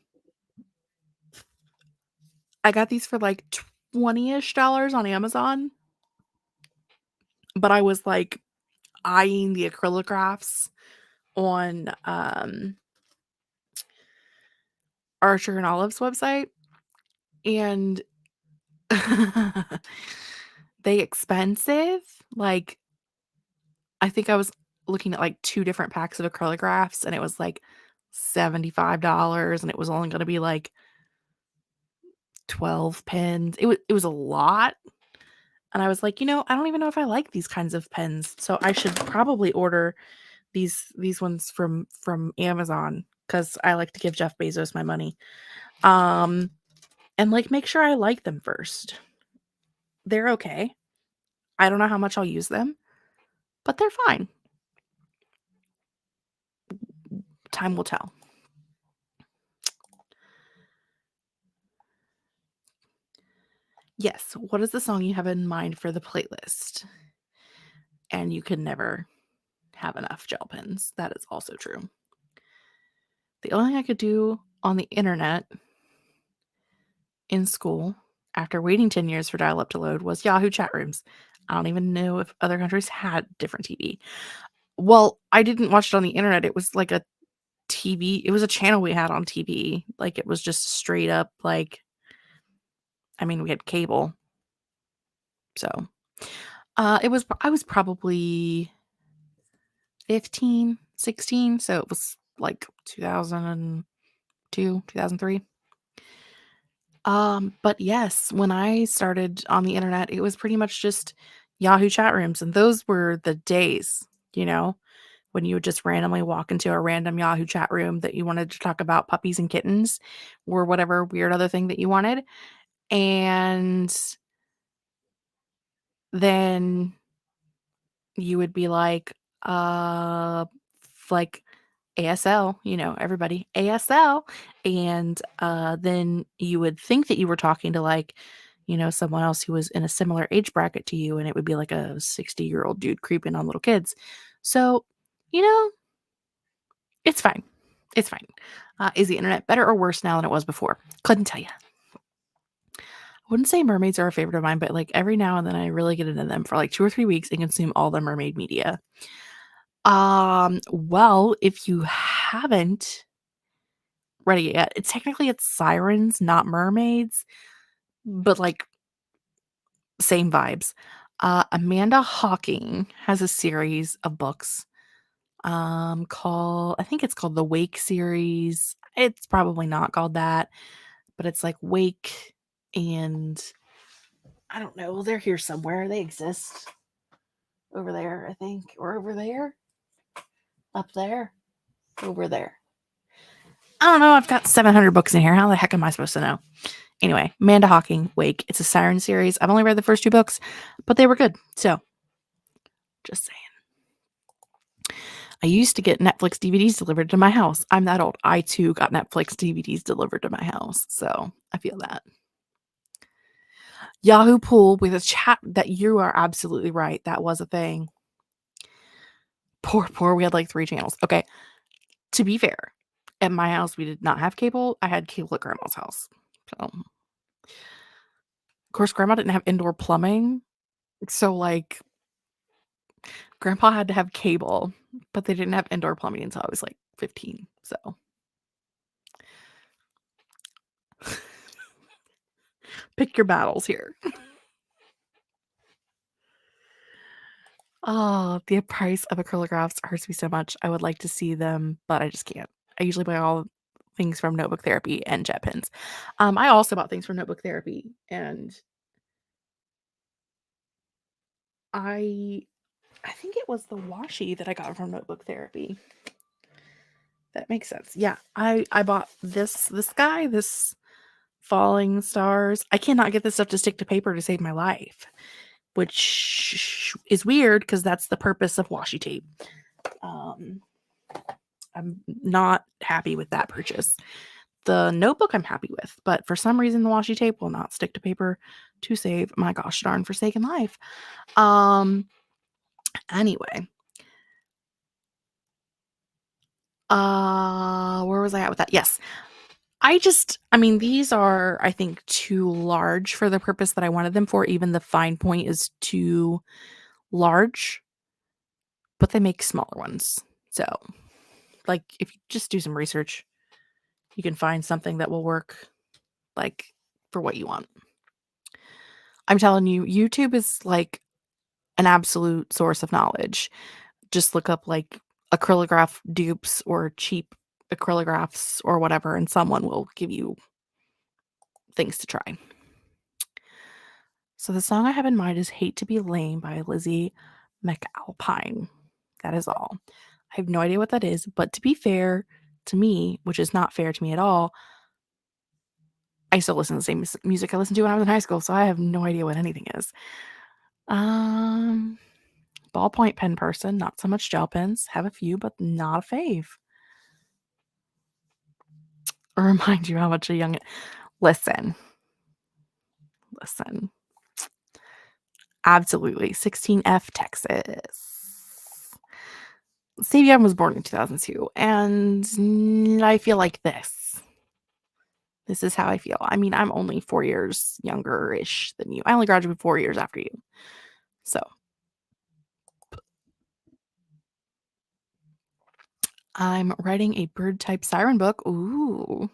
got these for like $20-ish on Amazon, but I was like eyeing the acryligraphs on Archer and Olive's website, and they expensive. Like, I think I was looking at like 2 different packs of acryligraphs, and it was like $75, and it was only going to be like 12 pens. It was a lot. And I was like, I don't even know if I like these kinds of pens, so I should probably order these ones from Amazon, because I like to give Jeff Bezos my money. And like make sure I like them first. They're okay. I don't know how much I'll use them, but they're fine. Time will tell. Yes, what is the song you have in mind for the playlist? And you can never have enough gel pens. That is also true. The only thing I could do on the internet in school after waiting 10 years for dial-up to load was Yahoo chat rooms. I don't even know if other countries had different TV. Well, I didn't watch it on the internet. It was like a TV. It was a channel we had on TV. Like, it was just straight up like, we had cable. So, I was probably 15, 16. So it was like 2002, 2003. But yes, when I started on the internet, it was pretty much just Yahoo chat rooms, and those were the days, when you would just randomly walk into a random Yahoo chat room that you wanted to talk about puppies and kittens or whatever weird other thing that you wanted. And then you would be like ASL, everybody ASL. And then you would think that you were talking to like, someone else who was in a similar age bracket to you, and it would be like a 60-year-old dude creeping on little kids. So, it's fine. It's fine. Is the internet better or worse now than it was before? Couldn't tell you. I wouldn't say mermaids are a favorite of mine, but like every now and then I really get into them for like 2 or 3 weeks and consume all the mermaid media. Well, if you haven't read it yet, it's sirens, not mermaids, but like same vibes. Amanda Hawking has a series of books I think it's called the Wake series. It's probably not called that, but it's like Wake, and I don't know, they're here somewhere. They exist over there, I think, or over there, up there, over there. I don't know. I've got 700 books in here. How the heck am I supposed to know? Anyway, Amanda Hawking, Wake. It's a siren series. I've only read the first 2 books, but they were good. So, just saying. I used to get Netflix DVDs delivered to my house. I'm that old. I too got Netflix DVDs delivered to my house. So I feel that. Yahoo Pool with a chat. That you are absolutely right. That was a thing. Poor. We had like 3 channels. Okay. To be fair, at my house, we did not have cable. I had cable at Grandma's house. So, of course, Grandma didn't have indoor plumbing. So Grandpa had to have cable, but they didn't have indoor plumbing until I was like 15. So pick your battles here. Oh, the price of acryligraphs hurts me so much. I would like to see them, but I just can't. I usually buy all things from Notebook Therapy and jet pens. I also bought things from Notebook Therapy, and I think it was the washi that I got from Notebook Therapy. That makes sense. Yeah, I bought this guy, this falling stars. I cannot get this stuff to stick to paper to save my life, which is weird because that's the purpose of washi tape. I'm not happy with that purchase. The notebook I'm happy with, but for some reason the washi tape will not stick to paper to save my gosh darn forsaken life. Anyway. Where was I at with that? Yes. I mean, these are, I think, too large for the purpose that I wanted them for. Even the fine point is too large, but they make smaller ones. So, like, if you just do some research, you can find something that will work, like, for what you want. I'm telling you, YouTube is, like, an absolute source of knowledge. Just look up, like, acrylograph dupes or cheap acrylographs or whatever, and someone will give you things to try. So the song I have in mind is Hate to Be Lame by Lizzie McAlpine. That is all. I have no idea what that is, but to be fair to me, which is not fair to me at all, I still listen to the same music I listened to when I was in high school, so I have no idea what anything is. Ballpoint pen person, not so much gel pens. Have a few, but not a fave. I'll remind you how much a young... Listen. Absolutely. 16F, Texas. Savion was born in 2002, and I feel like this. This is how I feel. I mean, I'm only 4 years younger-ish than you. I only graduated 4 years after you. So. I'm writing a bird-type siren book. Ooh.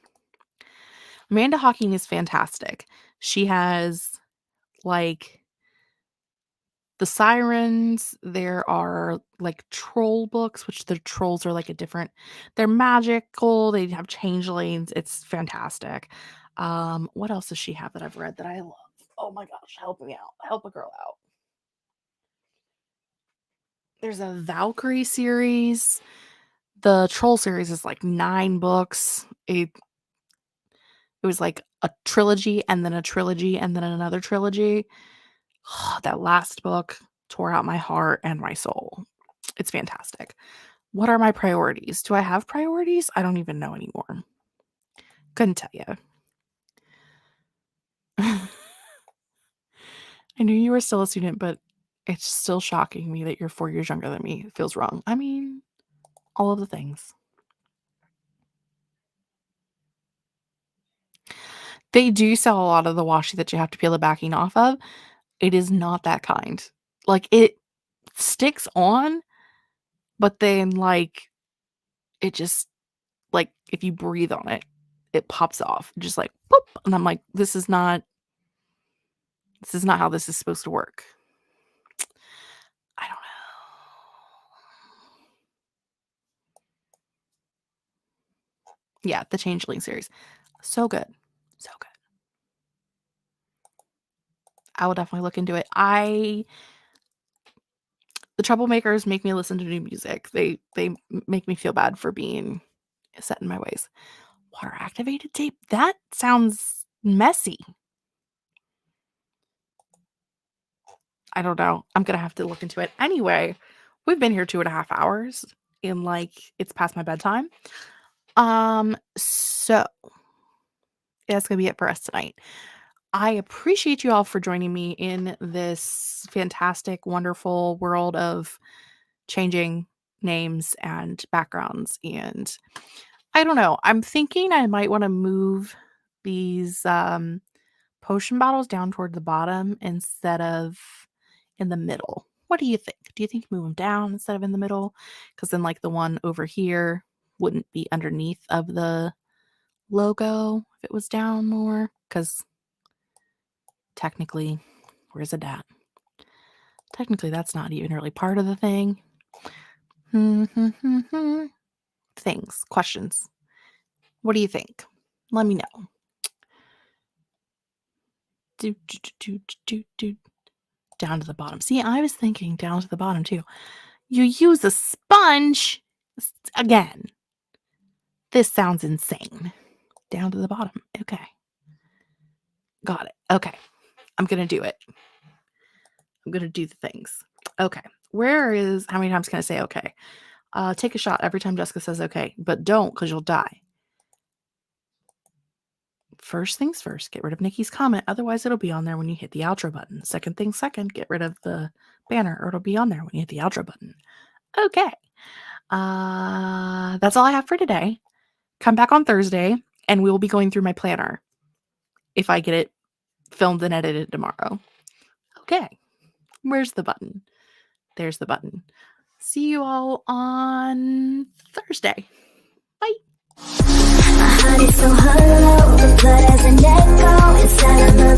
Amanda Hawking is fantastic. She has, like, the sirens. There are, like, troll books, which the trolls are, like, they're magical. They have changelings. It's fantastic. What else does she have that I've read that I love? Oh my gosh, help me out. Help a girl out. There's a Valkyrie series. The troll series is like 9 books. It was like a trilogy and then a trilogy and then another trilogy. That last book tore out my heart and my soul. It's fantastic. What are my priorities? Do I have priorities? I don't even know anymore. Couldn't tell you. I knew you were still a student, but it's still shocking me that you're 4 years younger than me. It feels wrong. I mean, all of the things. They do sell a lot of the washi that you have to peel the backing off of. It is not that kind. Like, it sticks on, but then, like, it just, like, if you breathe on it, it pops off. Just like, boop, and I'm like, this is not how this is supposed to work. I don't know. Yeah, the Changeling series. So good. So good. I will definitely look into it. The troublemakers make me listen to new music. They make me feel bad for being set in my ways. Water activated tape? That sounds messy. I don't know. I'm gonna have to look into it. Anyway, we've been here 2.5 hours and, like, it's past my bedtime. So that's gonna be it for us tonight. I appreciate you all for joining me in this fantastic, wonderful world of changing names and backgrounds. And I don't know. I'm thinking I might want to move these potion bottles down toward the bottom instead of in the middle. What do you think? Do you think move them down instead of in the middle? Because then, like, the one over here wouldn't be underneath of the logo if it was down more, because technically, where's it at? Technically, that's not even really part of the thing. Things, questions. What do you think? Let me know. Down to the bottom. See, I was thinking down to the bottom too. You use a sponge again. This sounds insane. Down to the bottom. Okay. Got it. Okay. I'm going to do it. I'm going to do the things. Okay. How many times can I say okay? Take a shot every time Jessica says okay, but don't, because you'll die. First things first, get rid of Nikki's comment. Otherwise, it'll be on there when you hit the outro button. Second things second, get rid of the banner, or it'll be on there when you hit the outro button. Okay. That's all I have for today. Come back on Thursday, and we will be going through my planner if I get it filmed and edited tomorrow. Okay. Where's the button? There's the button. See you all on Thursday. Bye. My heart is so hollow, the blood has an echo inside of the